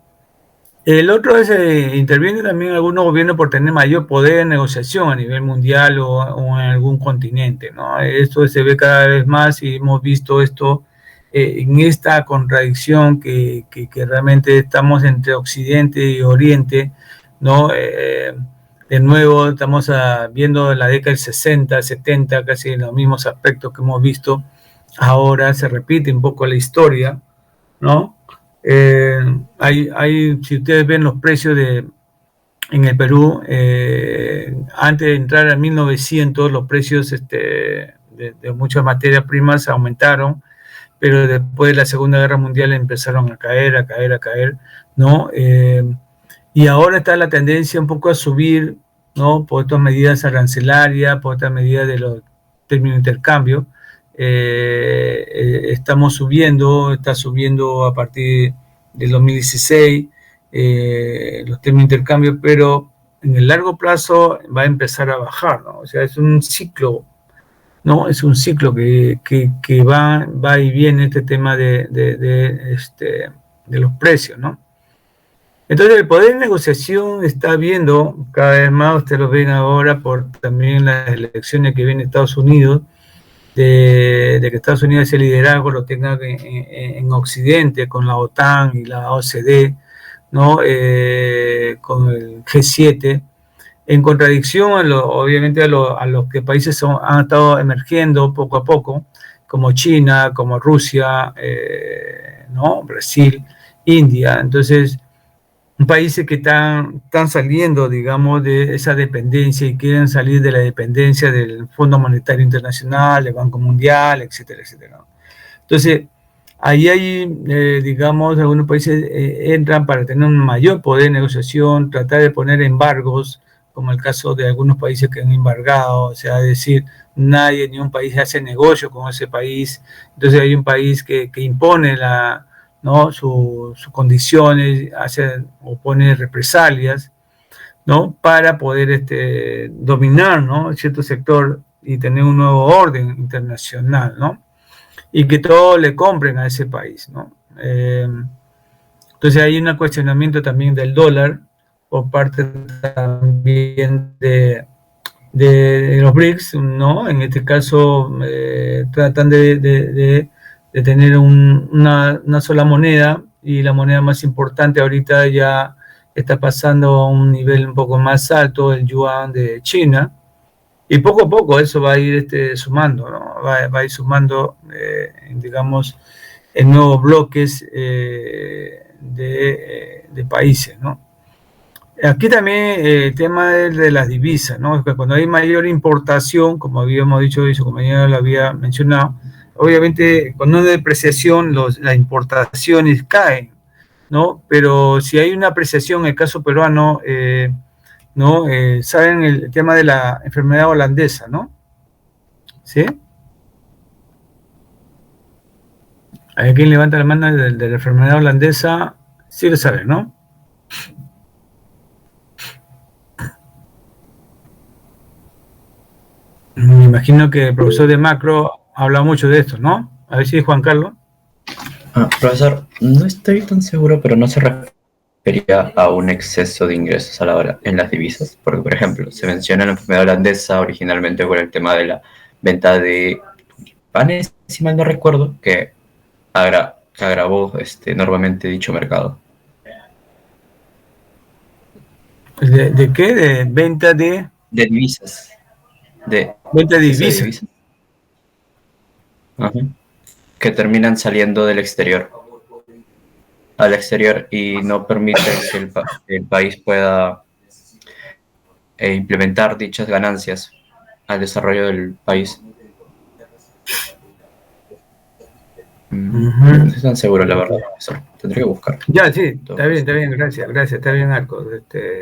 El otro es, interviene también algunos gobiernos por tener mayor poder de negociación a nivel mundial o en algún continente, ¿no? Esto se ve cada vez más y hemos visto esto en esta contradicción que realmente estamos entre Occidente y Oriente, ¿no? De nuevo estamos viendo la década del 60, 70, casi en los mismos aspectos que hemos visto. Ahora se repite un poco la historia, ¿no? Si ustedes ven los precios en el Perú, antes de entrar a 1900, los precios de muchas materias primas aumentaron, pero después de la Segunda Guerra Mundial empezaron a caer, ¿no? Y ahora está la tendencia un poco a subir, ¿no? Por estas medidas arancelarias, por estas medidas de los términos de intercambio. Está subiendo a partir del 2016 los términos de intercambio, pero en el largo plazo va a empezar a bajar, ¿no? O sea, es un ciclo, ¿no? Es un ciclo que va y viene este tema de los precios, ¿no? Entonces el poder de negociación está viendo cada vez más, ustedes lo ven ahora por también las elecciones que vienen en Estados Unidos, de que Estados Unidos ese liderazgo lo tenga en Occidente, con la OTAN y la OCDE, ¿no? Con el G7, en contradicción obviamente a los que países han estado emergiendo poco a poco, como China, como Rusia, ¿no? Brasil, India. Entonces, países que están saliendo, digamos, de esa dependencia y quieren salir de la dependencia del Fondo Monetario Internacional, del Banco Mundial, etcétera, etcétera. Entonces, ahí hay, digamos, algunos países entran para tener un mayor poder de negociación, tratar de poner embargos, como el caso de algunos países que han embargado, o sea, es decir, nadie, ni un país hace negocio con ese país. Entonces hay un país que impone ¿no? sus condiciones, o pone represalias, ¿no? Para poder dominar, ¿no? Cierto sector y tener un nuevo orden internacional, ¿no? Y que todos le compren a ese país, ¿no? Entonces hay un cuestionamiento también del dólar por parte también de los BRICS, ¿no? En este caso tratan de tener una sola moneda, y la moneda más importante ahorita ya está pasando a un nivel un poco más alto, el yuan de China, y poco a poco eso va a ir sumando, ¿no? Va a ir sumando, digamos, en nuevos bloques de países, ¿no? Aquí también el tema de las divisas, ¿no? Cuando hay mayor importación, como habíamos dicho y su compañero lo había mencionado, obviamente cuando hay depreciación las importaciones caen, ¿no? Pero si hay una apreciación, en el caso peruano, ¿no? Saben el tema de la enfermedad holandesa, ¿no? ¿Sí? ¿Hay quien levanta la mano de la enfermedad holandesa? Sí lo saben, ¿no? Me imagino que el profesor de macro habla mucho de esto, ¿no? A ver si Juan Carlos. Profesor, no estoy tan seguro, pero no se refería a un exceso de ingresos a la hora en las divisas, porque, por ejemplo, se menciona la enfermedad holandesa originalmente por el tema de la venta de panes, si mal no recuerdo, que agravó enormemente dicho mercado. ¿De qué? ¿De venta de...? De divisas. Venta de divisas. Ajá. Que terminan saliendo del exterior al exterior y no permiten que el país pueda e implementar dichas ganancias al desarrollo del país. No estoy tan seguro, la verdad, profesor. Tendré que buscar. Ya, sí, está bien, gracias, está bien, Arcos.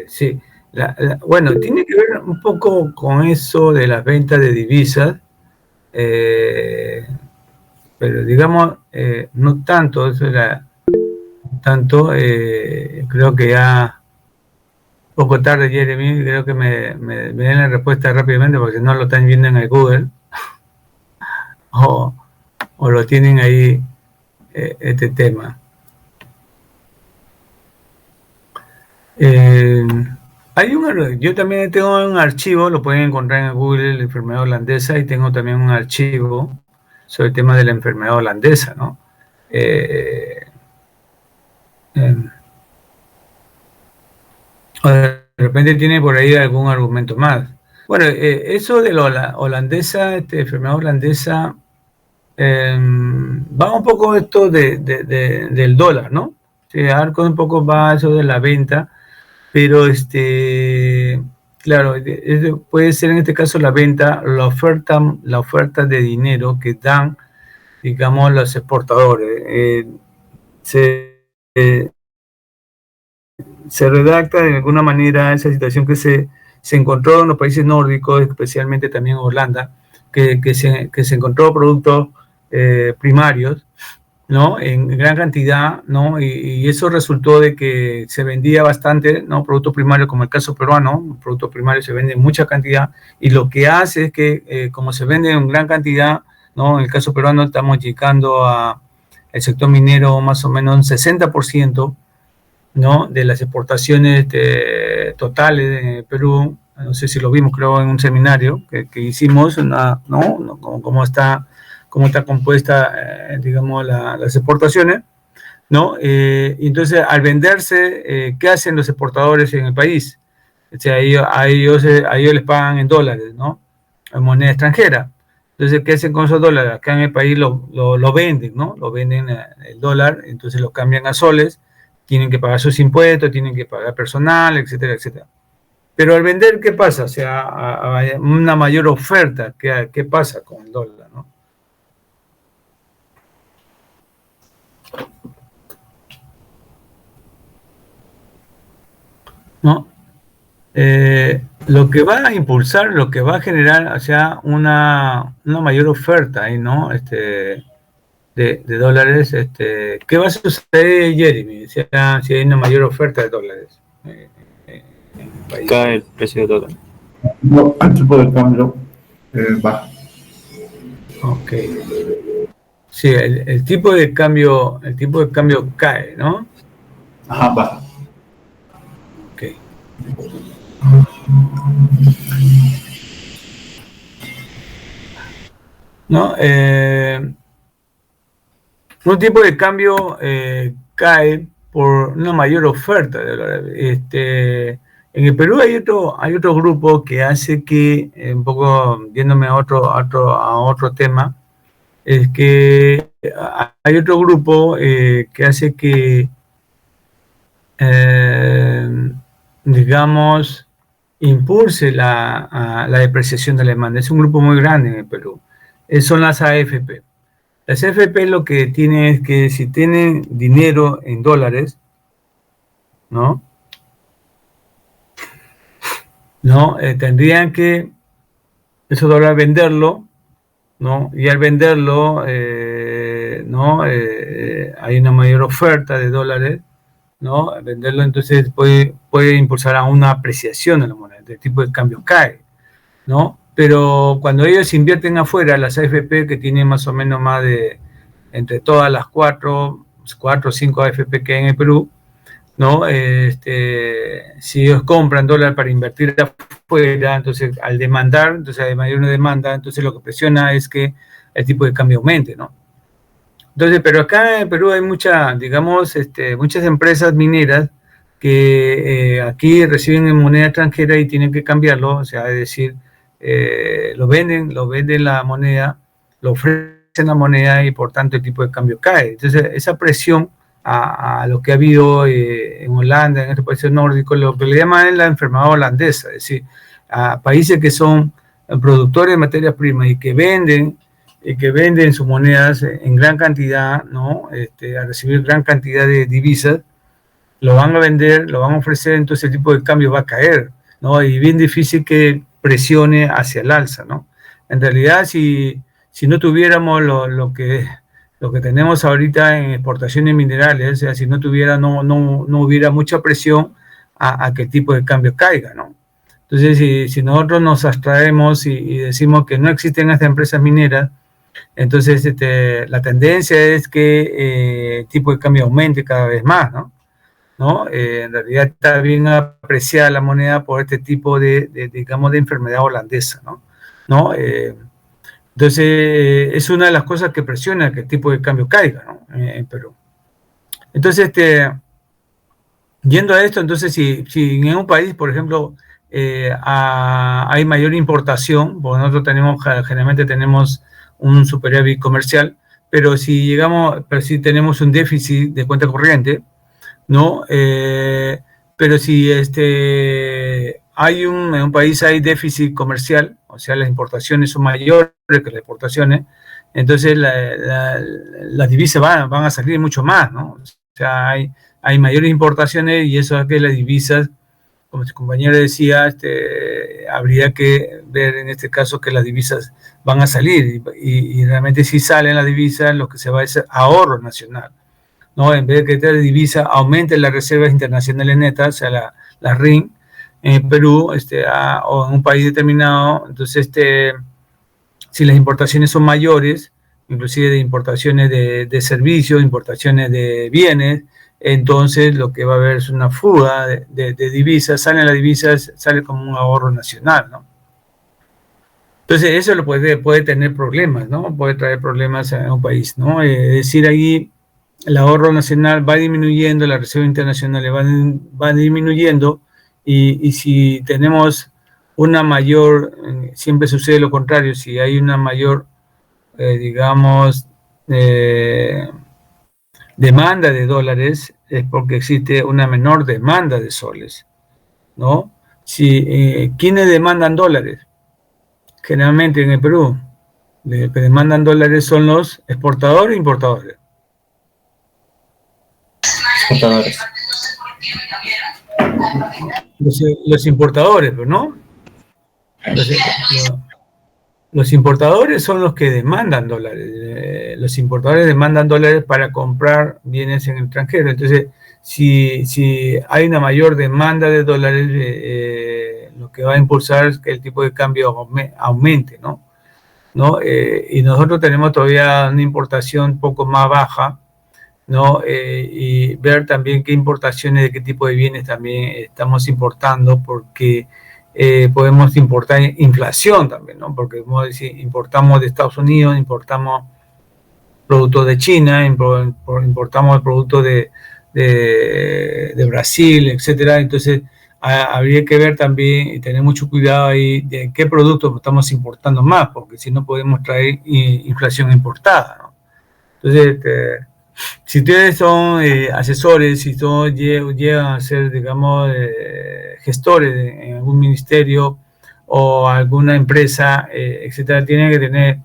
Sí, bueno, tiene que ver un poco con eso de las ventas de divisas, pero digamos, no tanto, eso era tanto, creo que ya poco tarde, Jeremy, creo que me den la respuesta rápidamente porque no lo están viendo en el Google o lo tienen ahí este tema. Yo también tengo un archivo, lo pueden encontrar en Google, la enfermedad holandesa, y tengo también un archivo sobre el tema de la enfermedad holandesa, ¿no? O de repente tiene por ahí algún argumento más. Bueno, eso de la holandesa, enfermedad holandesa, va un poco esto del dólar, ¿no? Sí, Arco un poco va eso de la venta, pero claro, puede ser en este caso la venta, la oferta de dinero que dan, digamos, los exportadores. Se redacta de alguna manera esa situación que se encontró en los países nórdicos, especialmente también en Holanda, que se encontró productos primarios, ¿no? En gran cantidad, ¿no? Y eso resultó de que se vendía bastante, ¿no? Productos primarios, como el caso peruano, productos primarios se venden en mucha cantidad, y lo que hace es que, como se vende en gran cantidad, ¿no? En el caso peruano estamos llegando al sector minero más o menos un 60%, ¿no? De las exportaciones totales de Perú. No sé si lo vimos, creo, en un seminario que hicimos, ¿no? Cómo está compuesta, digamos, las exportaciones, ¿no? Y entonces, al venderse, ¿qué hacen los exportadores en el país? O sea, a ellos les pagan en dólares, ¿no? En moneda extranjera. Entonces, ¿qué hacen con esos dólares? Acá en el país lo venden, ¿no? Lo venden el dólar, entonces lo cambian a soles, tienen que pagar sus impuestos, tienen que pagar personal, etcétera, etcétera. Pero al vender, ¿qué pasa? O sea, a una mayor oferta, ¿qué pasa con el dólar, no? ¿No? Lo que va a impulsar, lo que va a generar, o sea, una mayor oferta ahí, ¿no? De dólares, ¿qué va a suceder, Jeremy? O sea, si hay una mayor oferta de dólares en el país. Cae el precio de dólar. No, el tipo de cambio baja. Ok. Sí, el tipo de cambio cae, ¿no? Ajá, baja. Ok. ¿No? Un tipo de cambio cae por una mayor oferta de dólares. En el Perú hay otro grupo que hace que, un poco viéndome a otro tema, es que hay otro grupo que hace que, digamos, impulse la depreciación de la demanda. Es un grupo muy grande en el Perú. Son las AFP. Las AFP lo que tienen es que si tienen dinero en dólares, ¿no? Tendrían que esos dólares venderlo, ¿no? Y al venderlo, ¿no? Hay una mayor oferta de dólares, ¿no? Al venderlo entonces puede impulsar a una apreciación de la moneda, el tipo de cambio cae, ¿no? Pero cuando ellos invierten afuera, las AFP que tienen más o menos más de, entre todas las cuatro o cinco AFP que hay en el Perú, ¿no? Si ellos compran dólar para invertir afuera, entonces al demandar, entonces hay mayor demanda, entonces lo que presiona es que el tipo de cambio aumente, ¿no? Entonces, pero acá en Perú hay muchas empresas mineras que aquí reciben en moneda extranjera y tienen que cambiarlo, o sea, es decir, lo venden la moneda, lo ofrecen la moneda y por tanto el tipo de cambio cae. Entonces, esa presión a lo que ha habido en Holanda, en estos países nórdicos, lo que le llaman la enfermedad holandesa, es decir, a países que son productores de materias primas y que venden sus monedas en gran cantidad, ¿no? A recibir gran cantidad de divisas, lo van a vender, lo van a ofrecer, entonces el tipo de cambio va a caer, ¿no? Y bien difícil que presione hacia el alza, ¿no? En realidad, si no tuviéramos lo que tenemos ahorita en exportaciones minerales, o sea, si no hubiera mucha presión a que el tipo de cambio caiga, ¿no? Entonces, si nosotros nos abstraemos y decimos que no existen estas empresas mineras, entonces la tendencia es que el tipo de cambio aumente cada vez más, ¿no? En realidad está bien apreciada la moneda por este tipo digamos, de enfermedad holandesa, ¿no? Entonces, es una de las cosas que presiona que el tipo de cambio caiga, ¿no? En Perú. Entonces, yendo a esto, entonces, si en un país, por ejemplo, hay mayor importación, porque nosotros generalmente tenemos un superávit comercial, pero si tenemos un déficit de cuenta corriente, ¿no? Pero si en un país hay déficit comercial, o sea, las importaciones son mayores que las exportaciones, entonces las divisas van a salir mucho más, ¿no? O sea, hay mayores importaciones y eso es que las divisas, como su compañero decía, habría que ver en este caso que las divisas van a salir y realmente si salen las divisas, lo que se va a hacer ahorro nacional, ¿no? En vez de que esta divisa aumente las reservas internacionales netas, o sea, la RIN, en Perú o en un país determinado, entonces si las importaciones son mayores, inclusive de importaciones de servicios, importaciones de bienes, entonces lo que va a haber es una fuga de divisas, salen las divisas, sale como un ahorro nacional, ¿no? Entonces eso puede tener problemas, ¿no? Puede traer problemas a un país, ¿no? Es decir, ahí el ahorro nacional va disminuyendo, las reservas internacionales van disminuyendo y si tenemos una mayor, siempre sucede lo contrario, si hay una mayor, digamos, demanda de dólares, es porque existe una menor demanda de soles, ¿no? ¿Quiénes demandan dólares? Generalmente en el Perú, los que demandan dólares son los exportadores e importadores. Exportadores. Los importadores, ¿no? Los importadores son los que demandan dólares. Los importadores demandan dólares para comprar bienes en el extranjero. Entonces, si hay una mayor demanda de dólares, lo que va a impulsar es que el tipo de cambio aumente, ¿no? Y nosotros tenemos todavía una importación un poco más baja, ¿no? Y ver también qué importaciones, de qué tipo de bienes también estamos importando, porque podemos importar inflación también, ¿no? Porque como decir, importamos de Estados Unidos, importamos productos de China, importamos productos de Brasil, etcétera. Entonces habría que ver también y tener mucho cuidado ahí de qué productos estamos importando más, porque si no podemos traer inflación importada, ¿no? Entonces, si ustedes son asesores, si llegan a ser, digamos, gestores en algún ministerio o alguna empresa, etcétera, tienen que tener,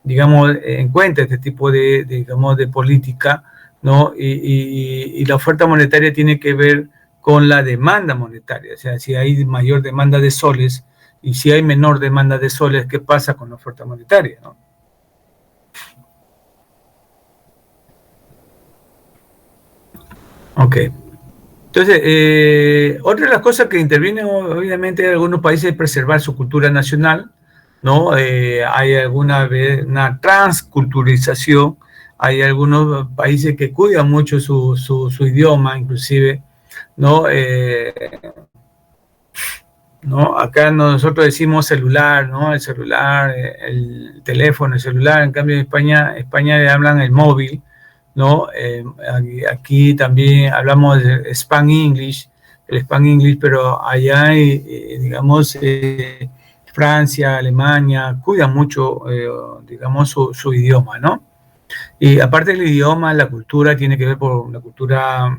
digamos, en cuenta este tipo digamos, de política, ¿no? Y la oferta monetaria tiene que ver con la demanda monetaria, o sea, si hay mayor demanda de soles y si hay menor demanda de soles, ¿qué pasa con la oferta monetaria, ¿no? Ok. Entonces, otra de las cosas que intervienen, obviamente, en algunos países es preservar su cultura nacional, ¿no? Hay una transculturalización, hay algunos países que cuidan mucho su idioma, inclusive, ¿no? ¿No? Acá nosotros decimos celular, ¿no? El celular, el teléfono, el celular, en cambio en España le hablan el móvil, ¿no? Aquí también hablamos de el Span English, pero allá hay, digamos, Francia, Alemania, cuidan mucho, digamos, su idioma, ¿no? Y aparte del idioma, la cultura tiene que ver por la cultura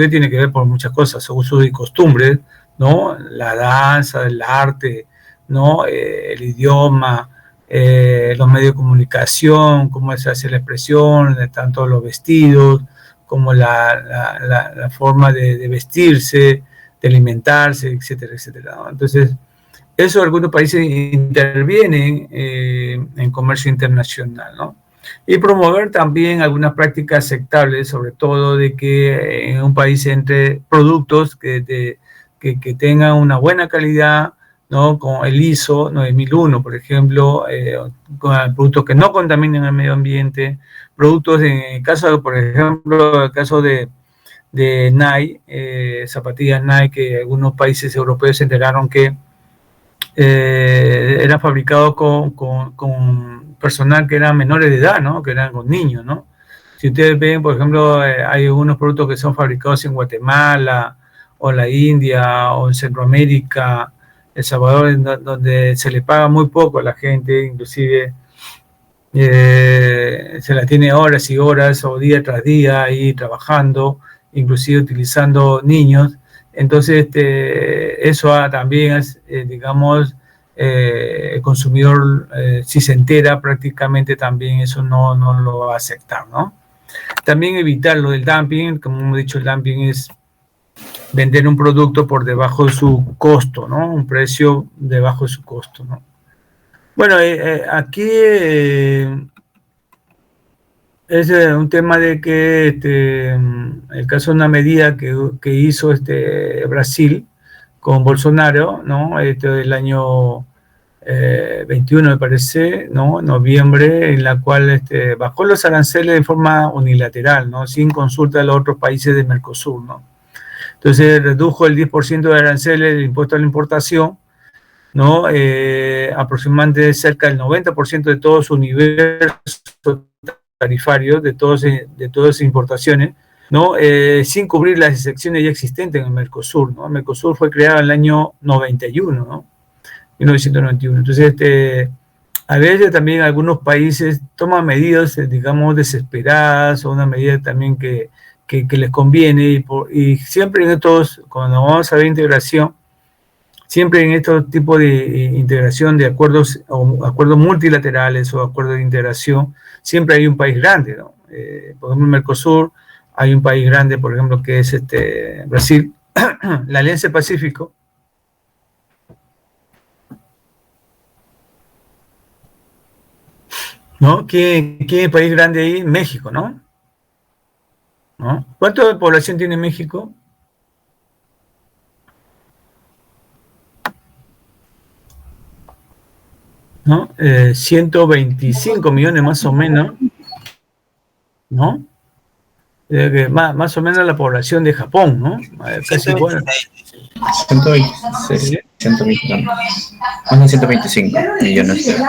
tiene que ver por muchas cosas, usos y costumbres, ¿no? La danza, el arte, ¿no? El idioma, los medios de comunicación, cómo se hace la expresión, tanto los vestidos, como la forma de vestirse, de alimentarse, etcétera, etcétera, ¿no? Entonces, eso algunos países intervienen en comercio internacional, ¿no? Y promover también algunas prácticas aceptables, sobre todo de que en un país entre productos que tengan una buena calidad, ¿no? Con el ISO 9001, por ejemplo, con productos que no contaminen el medio ambiente, productos en el caso, por ejemplo, el caso de Nike, zapatillas Nike, que algunos países europeos se enteraron que era fabricado con personal que eran menores de edad, ¿no? Que eran con niños, ¿no? Si ustedes ven, por ejemplo, hay algunos productos que son fabricados en Guatemala, o en la India, o en Centroamérica, El Salvador, donde se le paga muy poco a la gente, inclusive se la tiene horas y horas, o día tras día, ahí trabajando, inclusive utilizando niños. Entonces, eso también es, digamos, el consumidor, si se entera, prácticamente también eso no lo va a aceptar, ¿no? También evitar lo del dumping, como hemos dicho, el dumping es vender un producto por debajo de su costo, ¿no? Un precio debajo de su costo, ¿no? Bueno, aquí es un tema de que el caso de una medida que hizo Brasil con Bolsonaro, ¿no? El año 21, me parece, ¿no? Noviembre, en la cual bajó los aranceles de forma unilateral, ¿no? Sin consulta a los otros países de Mercosur, ¿no? Entonces redujo el 10% de aranceles del impuesto a la importación, ¿no? Aproximadamente cerca del 90% de todo su universo tarifario, de todas esas importaciones, ¿no? Sin cubrir las excepciones ya existentes en el Mercosur, ¿no? El Mercosur fue creado en el año 91, ¿no? 1991. Entonces, a veces también algunos países toman medidas, digamos, desesperadas, o una medida también que les conviene, y siempre en estos, cuando vamos a ver integración, siempre en estos tipos de integración de acuerdos, o acuerdos multilaterales o acuerdos de integración, siempre hay un país grande, ¿no? Por ejemplo, en Mercosur hay un país grande, por ejemplo, que es Brasil, la Alianza del Pacífico. ¿No? ¿Quién es el país grande ahí? México, ¿no? ¿No? ¿Cuánta población tiene México? ¿No? 125 millones más o menos, ¿no? Más o menos la población de Japón, ¿no? Casi igual. 126, 120, más de 125 millones. Así es.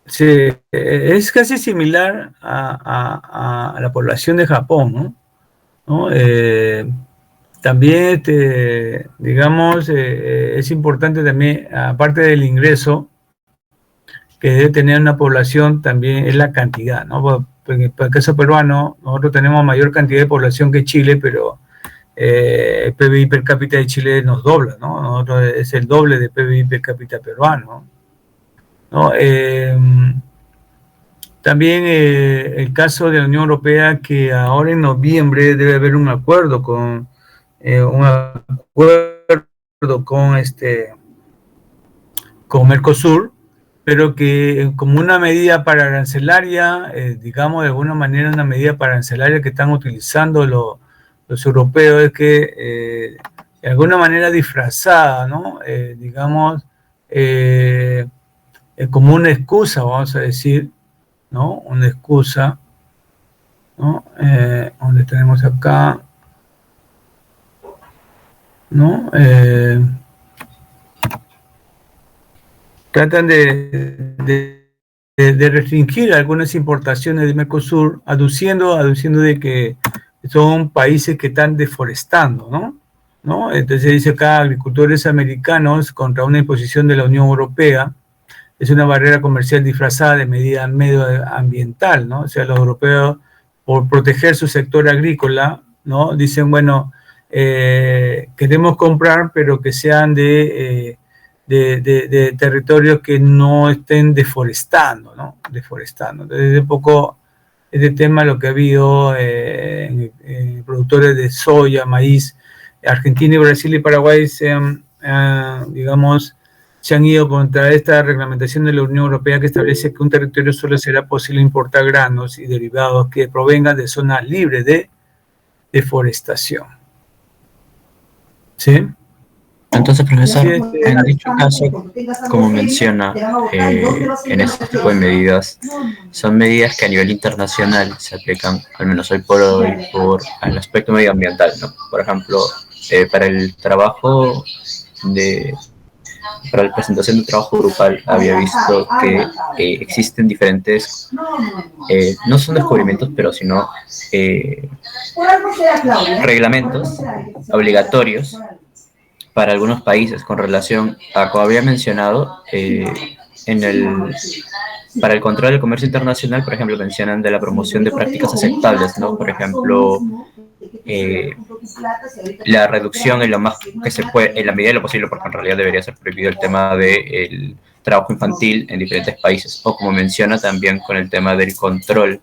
Sí, es casi similar a la población de Japón, ¿no? También, digamos, es importante también, aparte del ingreso, que debe tener una población, también es la cantidad, ¿no? Porque para el caso peruano, nosotros tenemos mayor cantidad de población que Chile, pero el PBI per cápita de Chile nos dobla, ¿no? Nosotros es el doble de PBI per cápita peruano, ¿no? También el caso de la Unión Europea, que ahora en noviembre debe haber un acuerdo con Mercosur, pero que como una medida para arancelaria, digamos de alguna manera una medida para arancelaria que están utilizando los europeos, es que de alguna manera disfrazada, ¿no? Digamos, como una excusa, vamos a decir, ¿no? Una excusa, ¿no? Donde tenemos acá, ¿no? Tratan de restringir algunas importaciones de Mercosur, aduciendo de que son países que están deforestando, ¿no? ¿no? Entonces dice acá, agricultores americanos contra una imposición de la Unión Europea, es una barrera comercial disfrazada de medida medioambiental, ¿no? O sea, los europeos, por proteger su sector agrícola, ¿no? Dicen, bueno, queremos comprar, pero que sean de territorios que no estén deforestando, ¿no? Deforestando. Entonces, un poco este tema lo que ha habido en productores de soya, maíz. Argentina y Brasil y Paraguay digamos, se han ido contra esta reglamentación de la Unión Europea que establece que un territorio solo será posible importar granos y derivados que provengan de zonas libres de deforestación. ¿Sí? Entonces, profesor, Sí, en dicho caso, como menciona, en este tipo de medidas, son medidas que a nivel internacional se aplican, al menos hoy por hoy, por el aspecto medioambiental, ¿no? Por ejemplo, para el trabajo para la presentación del trabajo grupal había visto que existen diferentes, no son descubrimientos, pero sino reglamentos obligatorios para algunos países con relación a, como había mencionado, para el control del comercio internacional, por ejemplo, mencionan de la promoción de prácticas aceptables, ¿no? Por ejemplo, la reducción en lo más que se puede, en la medida de lo posible, porque en realidad debería ser prohibido el tema del trabajo infantil en diferentes países, o como menciona también con el tema del control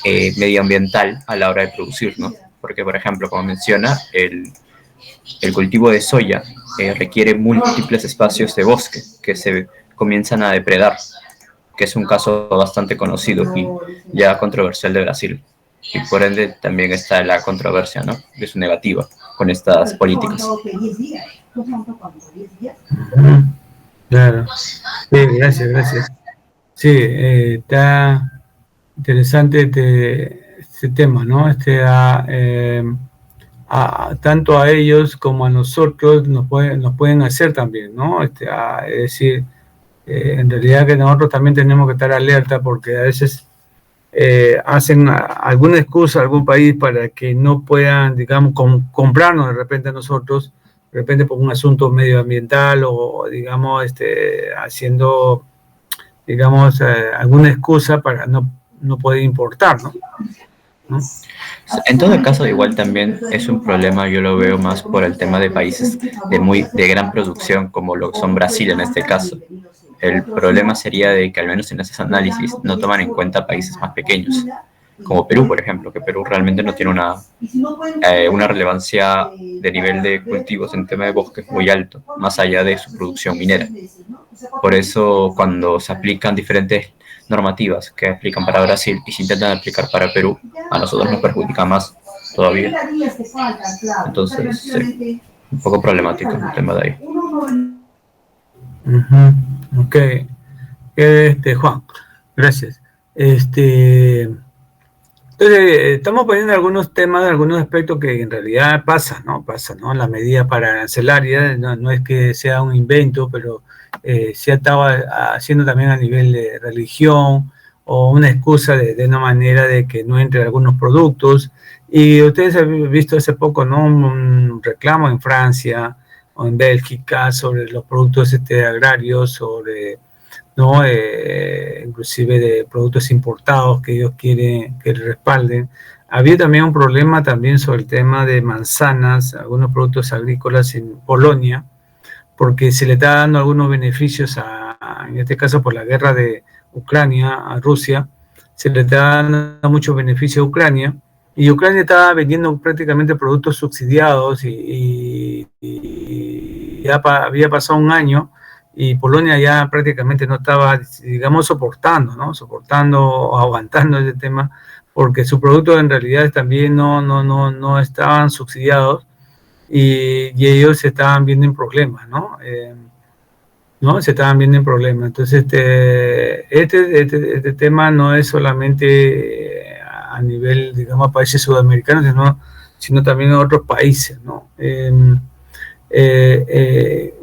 medioambiental a la hora de producir, ¿no? Porque, por ejemplo, como menciona, el cultivo de soya requiere múltiples espacios de bosque que se comienzan a depredar, que es un caso bastante conocido y ya controversial de Brasil. Y por ende también está la controversia, ¿no?, de su negativa con estas políticas. Claro. Sí, gracias. Sí, está interesante este tema, ¿no? Tanto a ellos como a nosotros nos pueden hacer también, ¿no? Es decir, en realidad que nosotros también tenemos que estar alerta porque a veces hacen alguna excusa a algún país para que no puedan, digamos, comprarnos de repente a nosotros, de repente por un asunto medioambiental o digamos, haciendo, digamos, alguna excusa para no poder importar, ¿no? En todo caso, igual también es un problema, yo lo veo más por el tema de países de gran producción, como lo son Brasil en este caso. El problema sería de que al menos en esos análisis no toman en cuenta países más pequeños, como Perú, por ejemplo, que Perú realmente no tiene una relevancia de nivel de cultivos en tema de bosques muy alto, más allá de su producción minera. Por eso, cuando se aplican diferentes normativas que aplican para Brasil y se intentan aplicar para Perú, a nosotros nos perjudica más todavía. Entonces, sí, un poco problemático el tema de ahí. Ok. Juan, gracias. Entonces, estamos poniendo algunos temas, algunos aspectos que en realidad pasan, ¿no? La medida para arancelaria no es que sea un invento, pero se ha estado haciendo también a nivel de religión o una excusa de una manera de que no entre algunos productos. Y ustedes han visto hace poco, ¿no?, un reclamo en Francia o en Bélgica sobre los productos agrarios, sobre, ¿no?, inclusive de productos importados que ellos quieren que respalden. Había también un problema también sobre el tema de manzanas, algunos productos agrícolas en Polonia, porque se le está dando algunos beneficios en este caso por la guerra de Ucrania a Rusia, se le está dando muchos beneficios a Ucrania, y Ucrania estaba vendiendo prácticamente productos subsidiados y ya había pasado un año y Polonia ya prácticamente no estaba, digamos, soportando o aguantando ese tema, porque sus productos en realidad también no estaban subsidiados y ellos se estaban viendo en problemas, ¿no? Se estaban viendo en problemas. Entonces, este tema no es solamente a nivel, digamos, países sudamericanos, sino también en otros países, ¿no?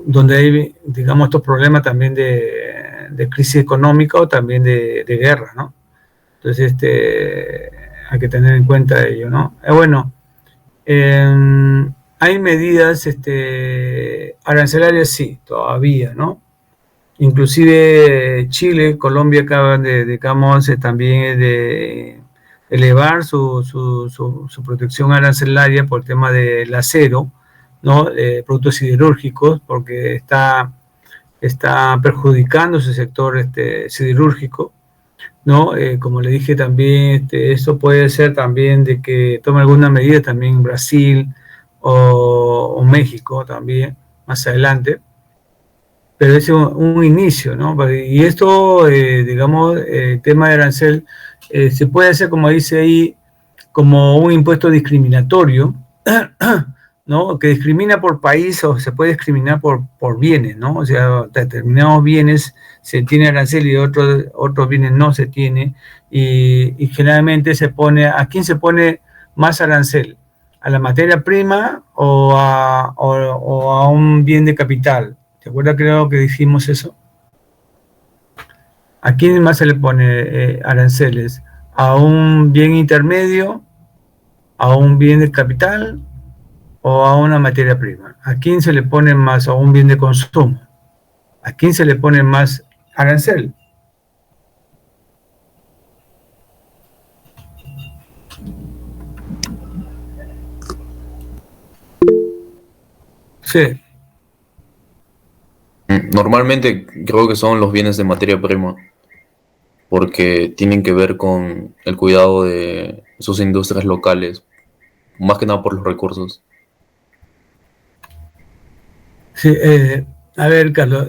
Donde hay, digamos, estos problemas también de crisis económica o también de guerra, ¿no? Entonces, hay que tener en cuenta ello, ¿no? Bueno, hay medidas arancelarias, sí, todavía, ¿no? Inclusive Chile, Colombia acaban de, digamos, también de elevar su protección arancelaria por el tema del acero, ¿no? Productos siderúrgicos, porque está perjudicando su sector siderúrgico, ¿no? Como le dije también, esto puede ser también de que tome alguna medida también en Brasil o México también, más adelante, pero es un inicio, ¿no? Y esto, digamos, el tema de arancel se puede hacer, como dice ahí, como un impuesto discriminatorio, ¿no? Que discrimina por país o se puede discriminar por bienes, ¿no? O sea, determinados bienes se tiene arancel y otros bienes no se tiene, y generalmente se pone, ¿a quién se pone más arancel? ¿A la materia prima o a un bien de capital? ¿Te acuerdas, creo que dijimos eso? ¿A quién más se le pone aranceles? ¿A un bien intermedio? ¿A un bien de capital? ¿O a una materia prima? ¿A quién se le pone más? ¿A un bien de consumo? ¿A quién se le pone más arancel? Sí. Normalmente creo que son los bienes de materia prima, porque tienen que ver con el cuidado de sus industrias locales, más que nada por los recursos. Sí, a ver, Carlos,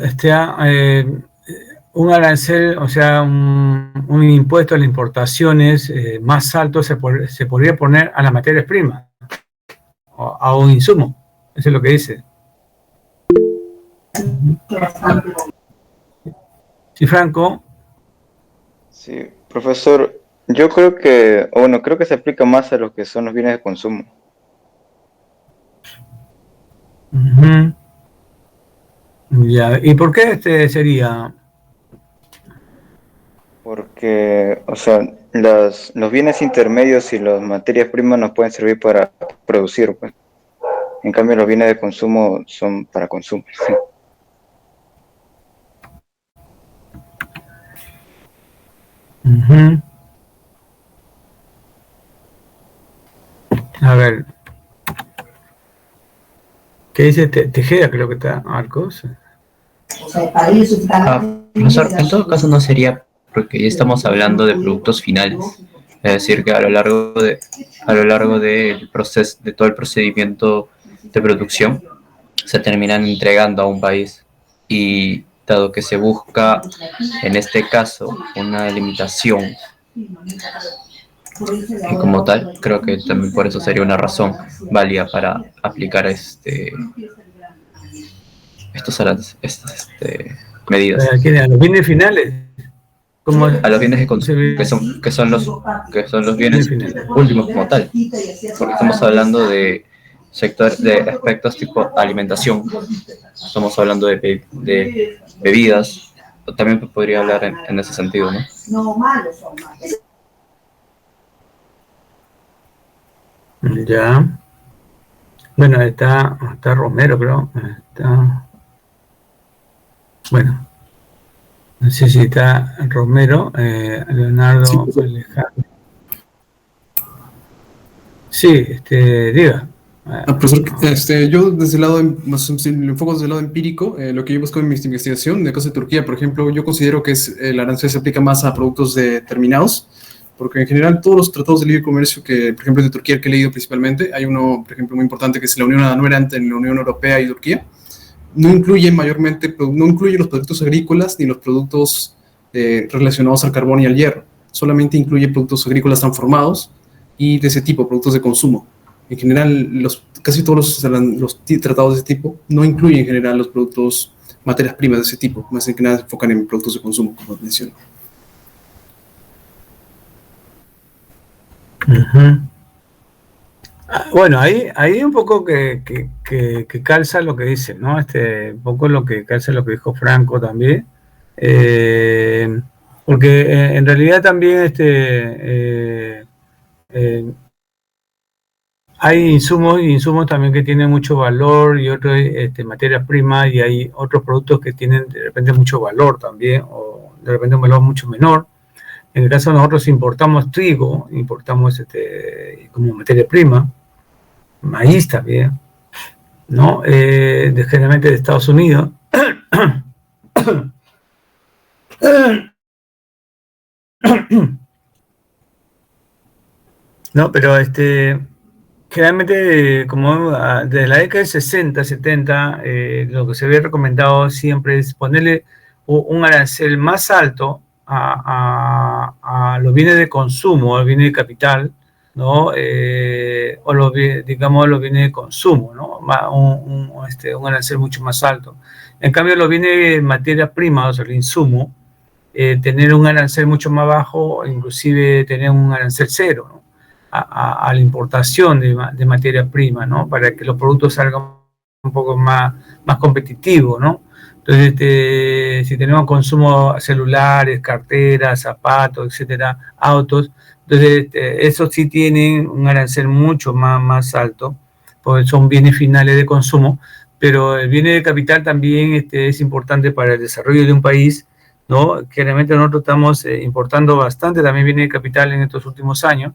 un arancel, o sea, un impuesto a las importaciones más alto se podría poner a las materias primas, o a un insumo. Eso es lo que dice. Sí, Franco. Sí, profesor, yo creo que, o bueno, creo que se aplica más a lo que son los bienes de consumo, Ujú. Ya, ¿y por qué sería? porque, o sea, los bienes intermedios y las materias primas nos pueden servir para producir, pues. En cambio, los bienes de consumo son para consumo. Ujú. A ver, ¿qué dice Tejeda? Creo que está, Marcos. Profesor, en todo caso no sería porque ya estamos hablando de productos finales, es decir, que a lo largo del proceso, de todo el procedimiento de producción, se terminan entregando a un país y dado que se busca en este caso una limitación y como tal, creo que también por eso sería una razón válida para aplicar estas medidas ¿A los bienes finales? ¿Cómo a los bienes de consumo, se que son los bienes finales? últimos como tal, porque estamos hablando de sector de aspectos tipo alimentación, estamos hablando de bebidas, también podría hablar en ese sentido, ¿no? Ya. Bueno, está Romero, creo. Bueno, no sé si está Romero, Leonardo Sí, pues, Alejandro. Sí, diga. profesor, yo desde el lado, si lo enfoco desde el lado empírico, lo que yo busco en mi investigación, en el caso de Turquía, por ejemplo, yo considero que el arancel se aplica más a productos terminados, porque en general todos los tratados de libre comercio que, por ejemplo, de Turquía que he leído principalmente, hay uno, por ejemplo, muy importante que es la Unión Aduanera entre la Unión Europea y Turquía, no incluye los productos agrícolas ni los productos relacionados al carbón y al hierro, solamente incluye productos agrícolas transformados y de ese tipo, productos de consumo. En general, casi todos los tratados de ese tipo no incluyen en general los productos, materias primas de ese tipo, más que nada se enfocan en productos de consumo, como mencioné. Uh-huh. Bueno, ahí un poco que calza lo que dice, ¿no? Un poco lo que calza lo que dijo Franco también. Porque en realidad también hay insumos también que tienen mucho valor y otros materias primas, y hay otros productos que tienen de repente mucho valor también, o de repente un valor mucho menor. En el caso de nosotros importamos trigo, importamos como materia prima, maíz también, ¿no? Generalmente de Estados Unidos. No, pero generalmente, como desde la década de 60, 70, lo que se había recomendado siempre es ponerle un arancel más alto a los bienes de consumo, a los bienes de capital, ¿no? O los bienes de consumo, ¿no? Un arancel mucho más alto. En cambio, los bienes de materias primas, o sea, el insumo, tener un arancel mucho más bajo, inclusive tener un arancel cero, ¿no? A la importación de materia prima, ¿no? Para que los productos salgan un poco más competitivos, ¿no? Entonces, si tenemos consumo celulares, carteras, zapatos, etcétera, autos, entonces esos sí tienen un arancel mucho más alto, porque son bienes finales de consumo, pero el bien de capital también es importante para el desarrollo de un país, ¿no? Generalmente nosotros estamos importando bastante también bienes de capital en estos últimos años,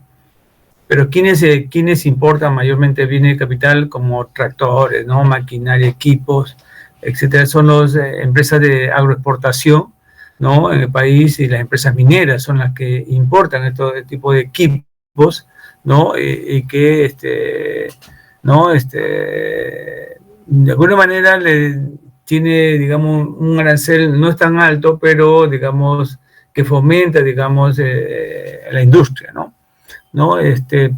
pero ¿quiénes importan mayormente bienes de capital como tractores, ¿no? Maquinaria, equipos, etcétera? Son las empresas de agroexportación, ¿no? En el país, y las empresas mineras son las que importan este tipo de equipos, ¿no? Y que, ¿no? De alguna manera tiene, digamos, un arancel no es tan alto, pero, digamos, que fomenta, digamos, la industria, ¿no?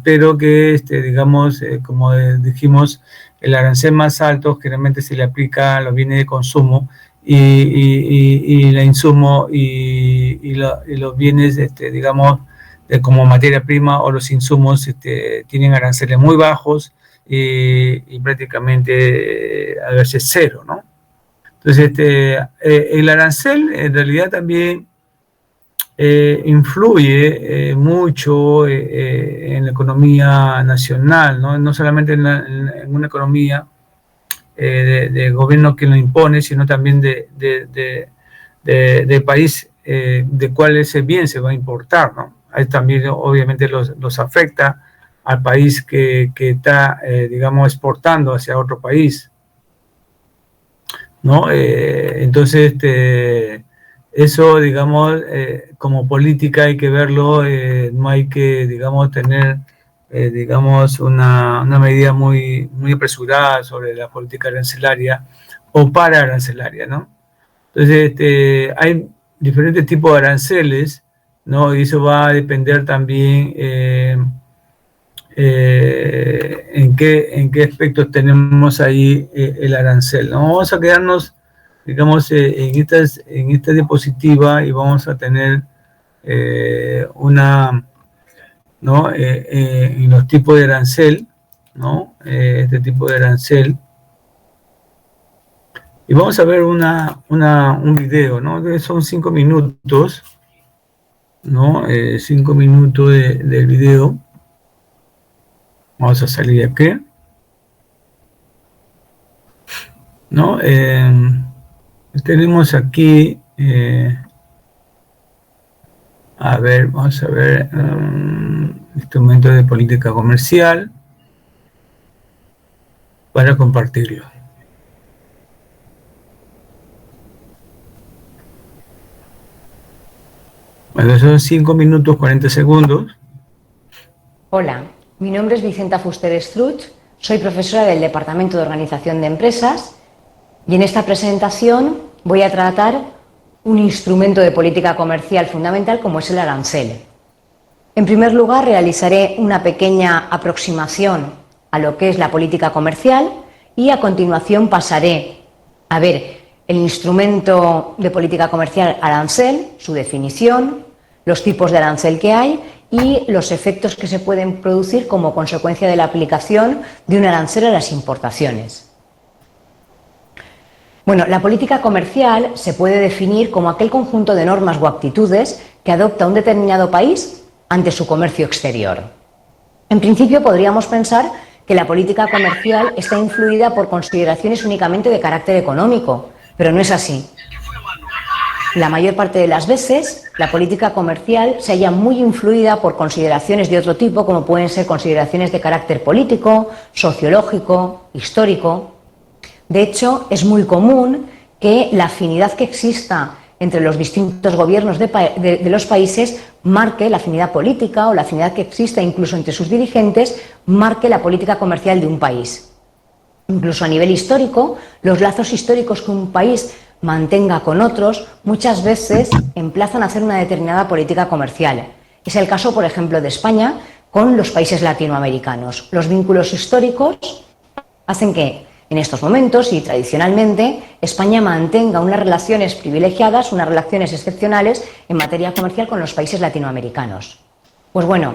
Pero que, digamos, como dijimos, el arancel más alto generalmente se le aplica a los bienes de consumo y la insumo y los bienes, digamos, como materia prima o los insumos tienen aranceles muy bajos y prácticamente a veces cero, ¿no? Entonces, el arancel en realidad también influye mucho en la economía nacional, ¿no? No solamente en una economía de gobierno que lo impone, sino también de país de cuál ese bien se va a importar, ¿no? Ahí también obviamente los afecta al país que está, digamos, exportando hacia otro país, ¿no? Entonces, eso, digamos, como política hay que verlo, no hay que, digamos, tener, digamos, una medida muy apresurada sobre la política arancelaria o paraarancelaria, ¿no? Entonces, hay diferentes tipos de aranceles, ¿no? Y eso va a depender también en qué aspectos tenemos ahí el arancel, ¿no? Vamos a quedarnos, digamos, en esta diapositiva, y vamos a tener ¿no? En los tipos de arancel, ¿no? Este tipo de arancel. Y vamos a ver un video, ¿no? Son 5 minutos, ¿no? 5 minutos del video. Vamos a salir de aquí, ¿no? Tenemos aquí, a ver, vamos a ver, instrumentos de política comercial para compartirlo. Bueno, son 5 minutos 40 segundos. Hola, mi nombre es Vicenta Fuster Struch, soy profesora del Departamento de Organización de Empresas y en esta presentación voy a tratar un instrumento de política comercial fundamental como es el arancel. En primer lugar, realizaré una pequeña aproximación a lo que es la política comercial y a continuación pasaré a ver el instrumento de política comercial arancel, su definición, los tipos de arancel que hay y los efectos que se pueden producir como consecuencia de la aplicación de un arancel a las importaciones. Bueno, la política comercial se puede definir como aquel conjunto de normas o actitudes que adopta un determinado país ante su comercio exterior. En principio podríamos pensar que la política comercial está influida por consideraciones únicamente de carácter económico, pero no es así. La mayor parte de las veces, la política comercial se halla muy influida por consideraciones de otro tipo, como pueden ser consideraciones de carácter político, sociológico, histórico. De hecho, es muy común que la afinidad que exista entre los distintos gobiernos de los países marque la afinidad política, o la afinidad que exista incluso entre sus dirigentes marque la política comercial de un país. Incluso a nivel histórico, los lazos históricos que un país mantenga con otros muchas veces emplazan a hacer una determinada política comercial. Es el caso, por ejemplo, de España con los países latinoamericanos. Los vínculos históricos hacen que en estos momentos y tradicionalmente España mantenga unas relaciones privilegiadas, unas relaciones excepcionales en materia comercial con los países latinoamericanos. Pues bueno,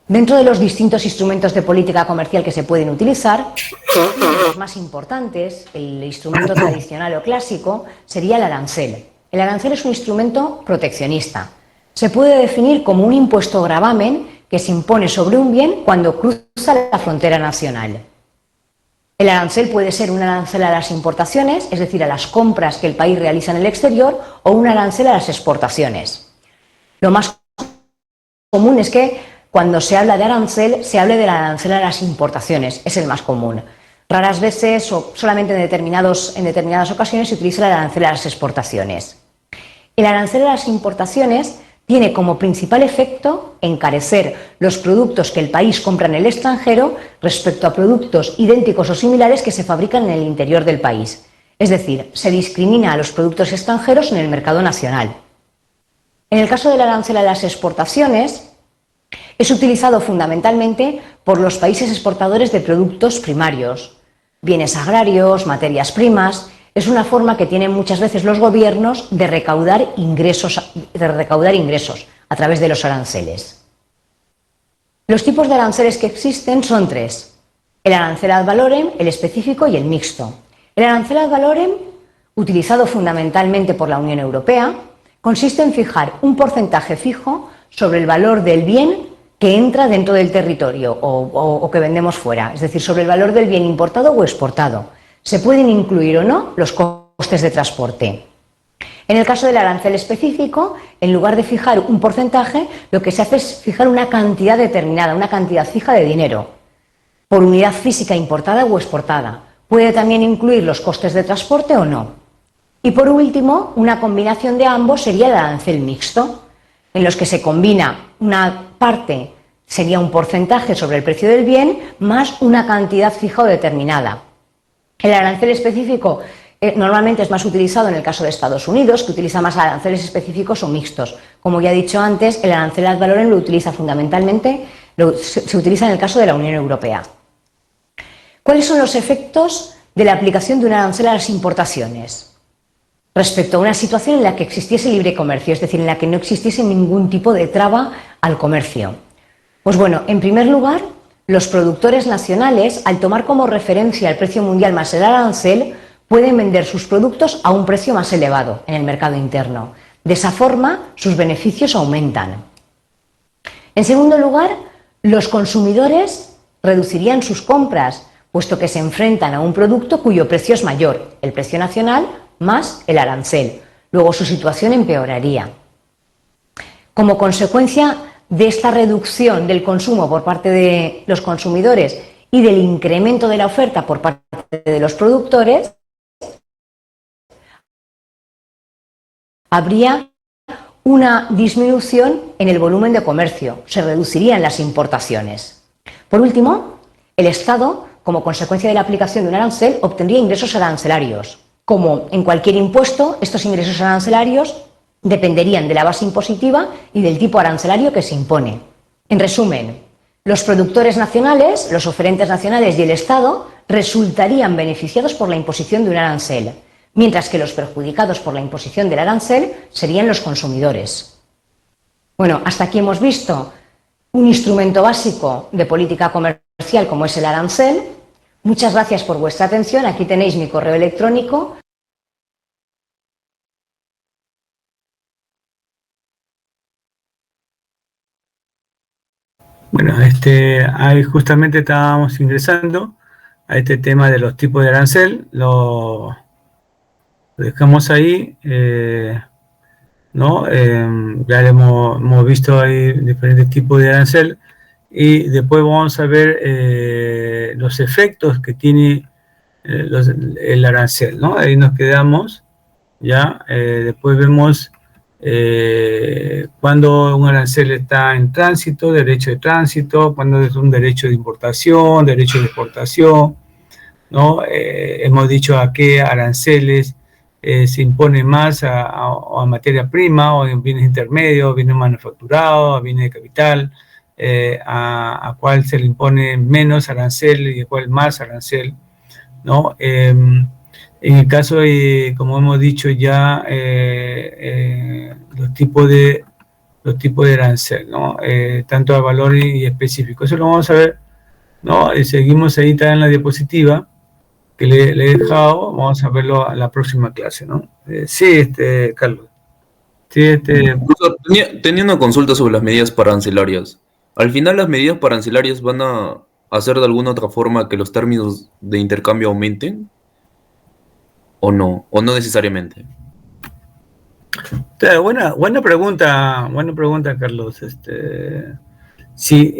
dentro de los distintos instrumentos de política comercial que se pueden utilizar, uno de los más importantes, el instrumento tradicional o clásico, sería el arancel. El arancel es un instrumento proteccionista. Se puede definir como un impuesto gravamen que se impone sobre un bien cuando cruza la frontera nacional. El arancel puede ser un arancel a las importaciones, es decir, a las compras que el país realiza en el exterior, o un arancel a las exportaciones. Lo más común es que cuando se habla de arancel, se hable del arancel a las importaciones, es el más común. Raras veces o solamente en determinadas ocasiones se utiliza el arancel a las exportaciones. El arancel a las importaciones tiene como principal efecto encarecer los productos que el país compra en el extranjero respecto a productos idénticos o similares que se fabrican en el interior del país. Es decir, se discrimina a los productos extranjeros en el mercado nacional. En el caso del arancel a las exportaciones, es utilizado fundamentalmente por los países exportadores de productos primarios, bienes agrarios, materias primas. Es una forma que tienen muchas veces los gobiernos de recaudar ingresos a través de los aranceles. Los tipos de aranceles que existen son tres: el arancel ad valorem, el específico y el mixto. El arancel ad valorem, utilizado fundamentalmente por la Unión Europea, consiste en fijar un porcentaje fijo sobre el valor del bien que entra dentro del territorio o que vendemos fuera, es decir, sobre el valor del bien importado o exportado. Se pueden incluir o no los costes de transporte. En el caso del arancel específico, en lugar de fijar un porcentaje, lo que se hace es fijar una cantidad determinada, una cantidad fija de dinero, por unidad física importada o exportada. Puede también incluir los costes de transporte o no. Y por último, una combinación de ambos sería el arancel mixto, en los que se combina una parte, sería un porcentaje sobre el precio del bien, más una cantidad fija o determinada. El arancel específico normalmente es más utilizado en el caso de Estados Unidos, que utiliza más aranceles específicos o mixtos. Como ya he dicho antes, el arancel ad valorem lo utiliza fundamentalmente, se utiliza en el caso de la Unión Europea. ¿Cuáles son los efectos de la aplicación de un arancel a las importaciones? Respecto a una situación en la que existiese libre comercio, es decir, en la que no existiese ningún tipo de traba al comercio. Pues bueno, en primer lugar, los productores nacionales, al tomar como referencia el precio mundial más el arancel, pueden vender sus productos a un precio más elevado en el mercado interno. De esa forma, sus beneficios aumentan. En segundo lugar, los consumidores reducirían sus compras, puesto que se enfrentan a un producto cuyo precio es mayor, el precio nacional más el arancel. Luego su situación empeoraría. Como consecuencia de esta reducción del consumo por parte de los consumidores y del incremento de la oferta por parte de los productores, habría una disminución en el volumen de comercio, se reducirían las importaciones. Por último, el Estado, como consecuencia de la aplicación de un arancel, obtendría ingresos arancelarios. Como en cualquier impuesto, estos ingresos arancelarios dependerían de la base impositiva y del tipo arancelario que se impone. En resumen, los productores nacionales, los oferentes nacionales y el Estado resultarían beneficiados por la imposición de un arancel, mientras que los perjudicados por la imposición del arancel serían los consumidores. Bueno, hasta aquí hemos visto un instrumento básico de política comercial como es el arancel. Muchas gracias por vuestra atención. Aquí tenéis mi correo electrónico. Bueno, ahí justamente estábamos ingresando a este tema de los tipos de arancel, lo dejamos ahí, ¿no? Ya hemos visto ahí diferentes tipos de arancel y después vamos a ver los efectos que tiene el arancel, ¿no? Ahí nos quedamos, ya, después vemos cuando un arancel está en tránsito, derecho de tránsito, cuando es un derecho de importación, derecho de exportación, ¿no? Hemos dicho a qué aranceles se impone más a materia prima o en bienes intermedios, bienes manufacturados, a bienes de capital, a cuál se le impone menos arancel y a cuál más arancel, ¿no? En el caso de, como hemos dicho ya, los tipos de arancel, ¿no? Tanto a valor y específico. Eso lo vamos a ver, ¿no? Seguimos ahí también en la diapositiva que le he dejado. Vamos a verlo a la próxima clase, ¿no? Sí, Carlos. Sí, Profesor, tenía una consulta sobre las medidas arancelarias. Al final, las medidas arancelarias van a hacer de alguna otra forma que los términos de intercambio aumenten, o no necesariamente. Buena pregunta, Carlos. Sí,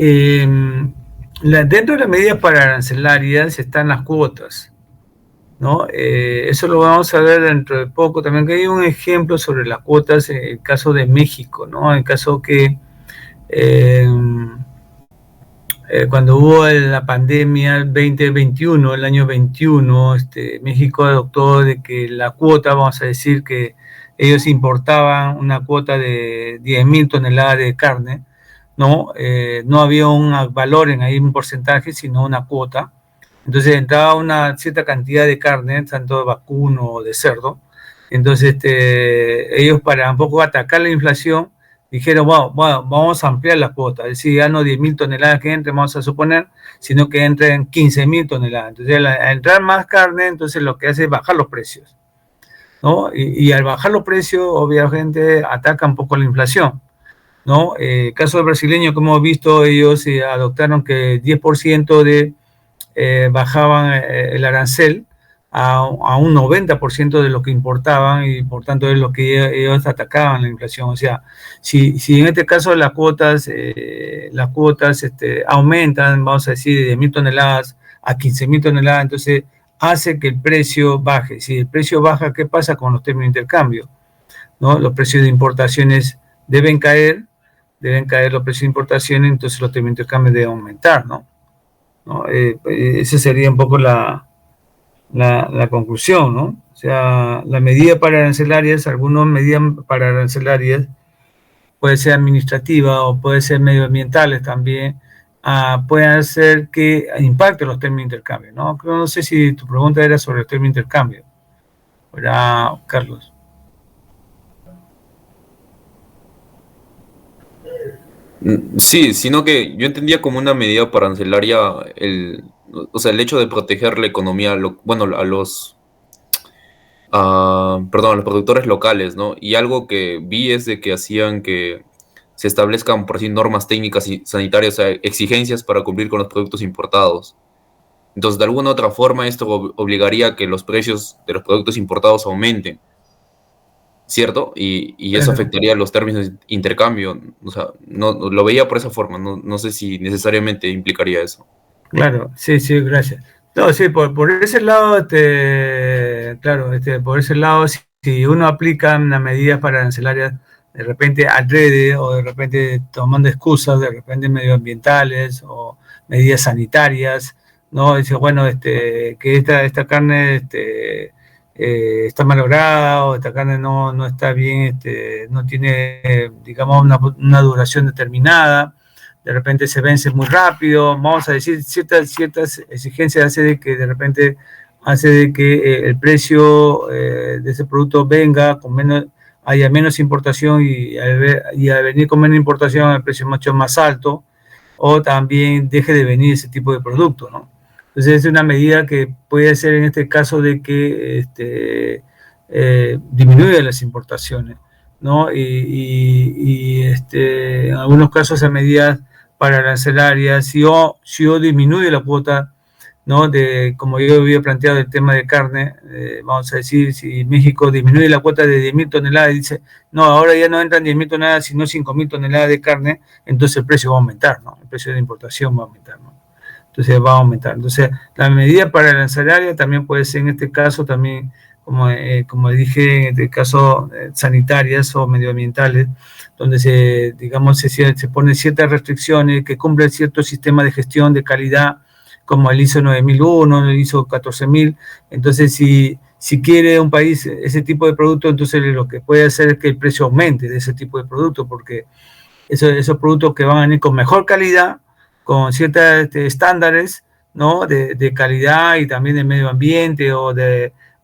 dentro de las medidas arancelarias están las cuotas, ¿no? Eso lo vamos a ver dentro de poco. También que hay un ejemplo sobre las cuotas en el caso de México, ¿no? En el caso que cuando hubo la pandemia 2021, el año 21, México adoptó de que la cuota, vamos a decir que ellos importaban una cuota de 10.000 toneladas de carne, ¿no? No había un valor en ahí, un porcentaje, sino una cuota. Entonces entraba una cierta cantidad de carne, tanto de vacuno o de cerdo. Entonces ellos, para un poco atacar la inflación, dijeron, bueno, vamos a ampliar la cuota, es decir, ya no 10.000 toneladas que entren, vamos a suponer, sino que entren 15.000 toneladas. Entonces, al entrar más carne, entonces lo que hace es bajar los precios, ¿no? Y al bajar los precios, obviamente, ataca un poco la inflación, ¿no? Caso brasileño, como hemos visto, ellos adoptaron que 10% bajaban el arancel a un 90% de lo que importaban, y por tanto es lo que ellos atacaban la inflación. O sea, si en este caso las cuotas aumentan, vamos a decir, de 10.000 toneladas a 15.000 toneladas, entonces hace que el precio baje. Si el precio baja, ¿qué pasa con los términos de intercambio? ¿No? Los precios de importaciones deben caer los precios de importaciones, entonces los términos de intercambio deben aumentar, ¿no? Esa sería un poco la conclusión, ¿no? O sea, las medidas pararancelarias, algunas medidas pararancelarias, puede ser administrativa o puede ser medioambientales también, pueden hacer que impacten los términos de intercambio, ¿no? No sé si tu pregunta era sobre el término de intercambio, ¿verdad, Carlos? Sí, sino que yo entendía como una medida arancelaria el hecho de proteger la economía, a los productores locales, ¿no? Y algo que vi es de que hacían que se establezcan, por así, normas técnicas y sanitarias, o sea, exigencias para cumplir con los productos importados. Entonces, de alguna u otra forma, esto obligaría a que los precios de los productos importados aumenten, ¿cierto? Y eso afectaría los términos de intercambio. O sea, no lo veía por esa forma, no sé si necesariamente implicaría eso. Claro, sí, gracias. No, sí, por ese lado, claro, por ese lado, si uno aplica unas medidas pararancelarias de repente adrede o de repente tomando excusas, de repente medioambientales o medidas sanitarias, ¿no? Dice, bueno, que esta carne está malograda, o esta carne no está bien, no tiene, digamos, una duración determinada, de repente se vence muy rápido, vamos a decir, ciertas exigencias hace de que de repente el precio de ese producto venga con haya menos importación, y al venir con menos importación el precio es mucho más alto, o también deje de venir ese tipo de producto, ¿no? Entonces es una medida que puede ser en este caso de que disminuya las importaciones, ¿no? En algunos casos esas medidas para arancelaria, si yo disminuye la cuota, ¿no? Como yo había planteado el tema de carne, vamos a decir, si México disminuye la cuota de 10.000 toneladas y dice, no, ahora ya no entran 10.000 toneladas, sino 5.000 toneladas de carne, entonces el precio va a aumentar, ¿no? El precio de importación va a aumentar, ¿no? Entonces va a aumentar. Entonces, la medida para la arancelaria también puede ser en este caso también, como dije, en este caso sanitarias o medioambientales, donde digamos, se ponen ciertas restricciones que cumplen cierto sistema de gestión de calidad, como el ISO 9001, el ISO 14000. Entonces, si quiere un país ese tipo de producto, entonces lo que puede hacer es que el precio aumente de ese tipo de producto, porque esos productos que van a venir con mejor calidad, con ciertos estándares, ¿no? de calidad y también de medio ambiente,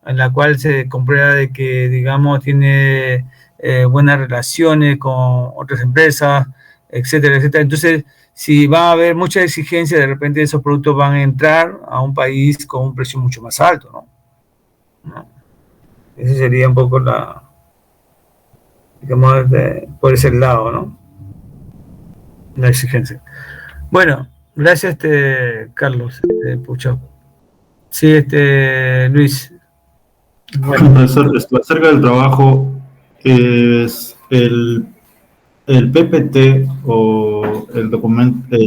en la cual se comprueba de que, digamos, tiene buenas relaciones con otras empresas, etcétera, etcétera. Entonces, si va a haber mucha exigencia, de repente esos productos van a entrar a un país con un precio mucho más alto, ¿no? Ese sería un poco digamos, por ese lado, ¿no? La exigencia. Bueno, gracias, Carlos, Pucho. Sí, Luis. Bueno, profesor, acerca del trabajo, es el PPT o el documento,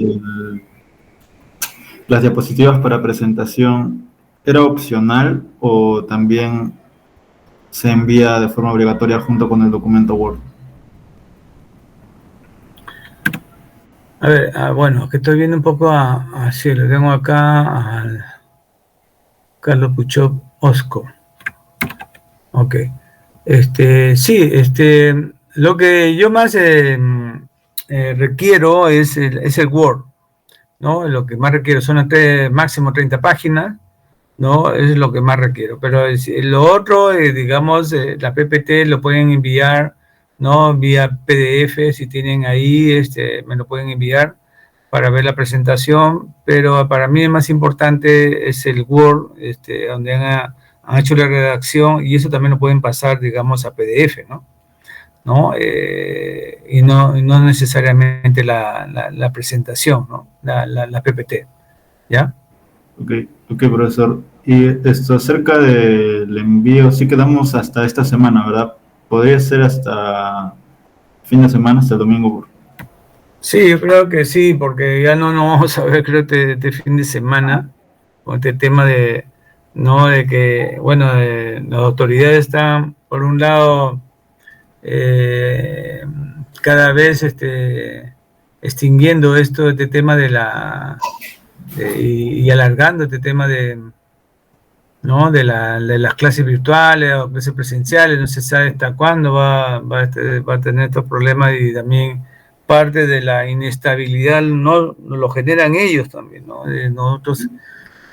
las diapositivas para presentación, ¿era opcional o también se envía de forma obligatoria junto con el documento Word? A ver, bueno, que estoy viendo un poco sí, lo tengo acá al Carlos Puchop Osco. Ok. Sí, lo que yo más requiero es el Word, ¿no? Lo que más requiero son máximo 30 páginas, ¿no? Es lo que más requiero. Pero lo otro, digamos, la PPT lo pueden enviar, ¿no? Vía PDF, si tienen ahí, me lo pueden enviar para ver la presentación, pero para mí el más importante es el Word, donde han hecho la redacción, y eso también lo pueden pasar, digamos, a PDF, ¿no? Y no necesariamente la presentación, ¿no? La PPT, ¿ya? Ok, profesor. Y esto acerca del envío, sí quedamos hasta esta semana, ¿verdad? ¿Podría ser hasta fin de semana, hasta el domingo? Sí, yo creo que sí, porque ya no nos vamos a ver, creo que este fin de semana, con este tema ¿no? De que, bueno, las autoridades están, por un lado, cada vez extinguiendo este tema y alargando este tema ¿no? de las clases virtuales o clases presenciales, no se sabe hasta cuándo va a tener estos problemas, y también parte de la inestabilidad no lo generan ellos también, ¿no? Nosotros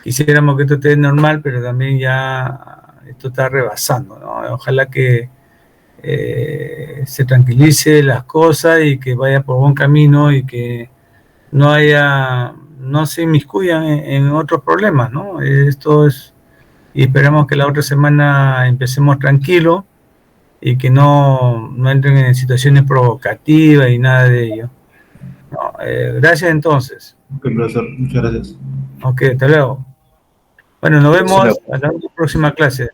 quisiéramos que esto esté normal, pero también ya esto está rebasando, ¿no? Ojalá que se tranquilice las cosas y que vaya por buen camino y que no se inmiscuyan en otros problemas, ¿no? Y esperamos que la otra semana empecemos tranquilo y que no entren en situaciones provocativas y nada de ello. No, gracias entonces. Ok, profesor, muchas gracias. Ok, hasta luego. Bueno, nos vemos a la próxima clase.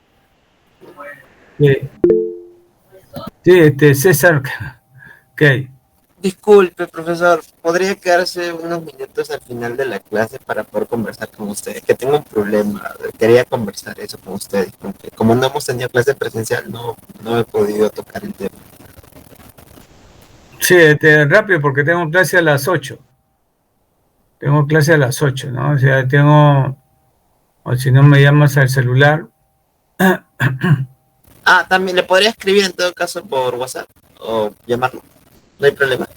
Sí, César. Ok. Disculpe, profesor, ¿podría quedarse unos minutos al final de la clase para poder conversar con ustedes? Que tengo un problema, quería conversar eso con ustedes, porque como no hemos tenido clase presencial, no he podido tocar el tema. Sí, rápido, porque tengo clase a las 8. Tengo clase a las 8, ¿no? O sea, o si no me llamas al celular. También le podría escribir en todo caso por WhatsApp o llamarlo. No hay problema.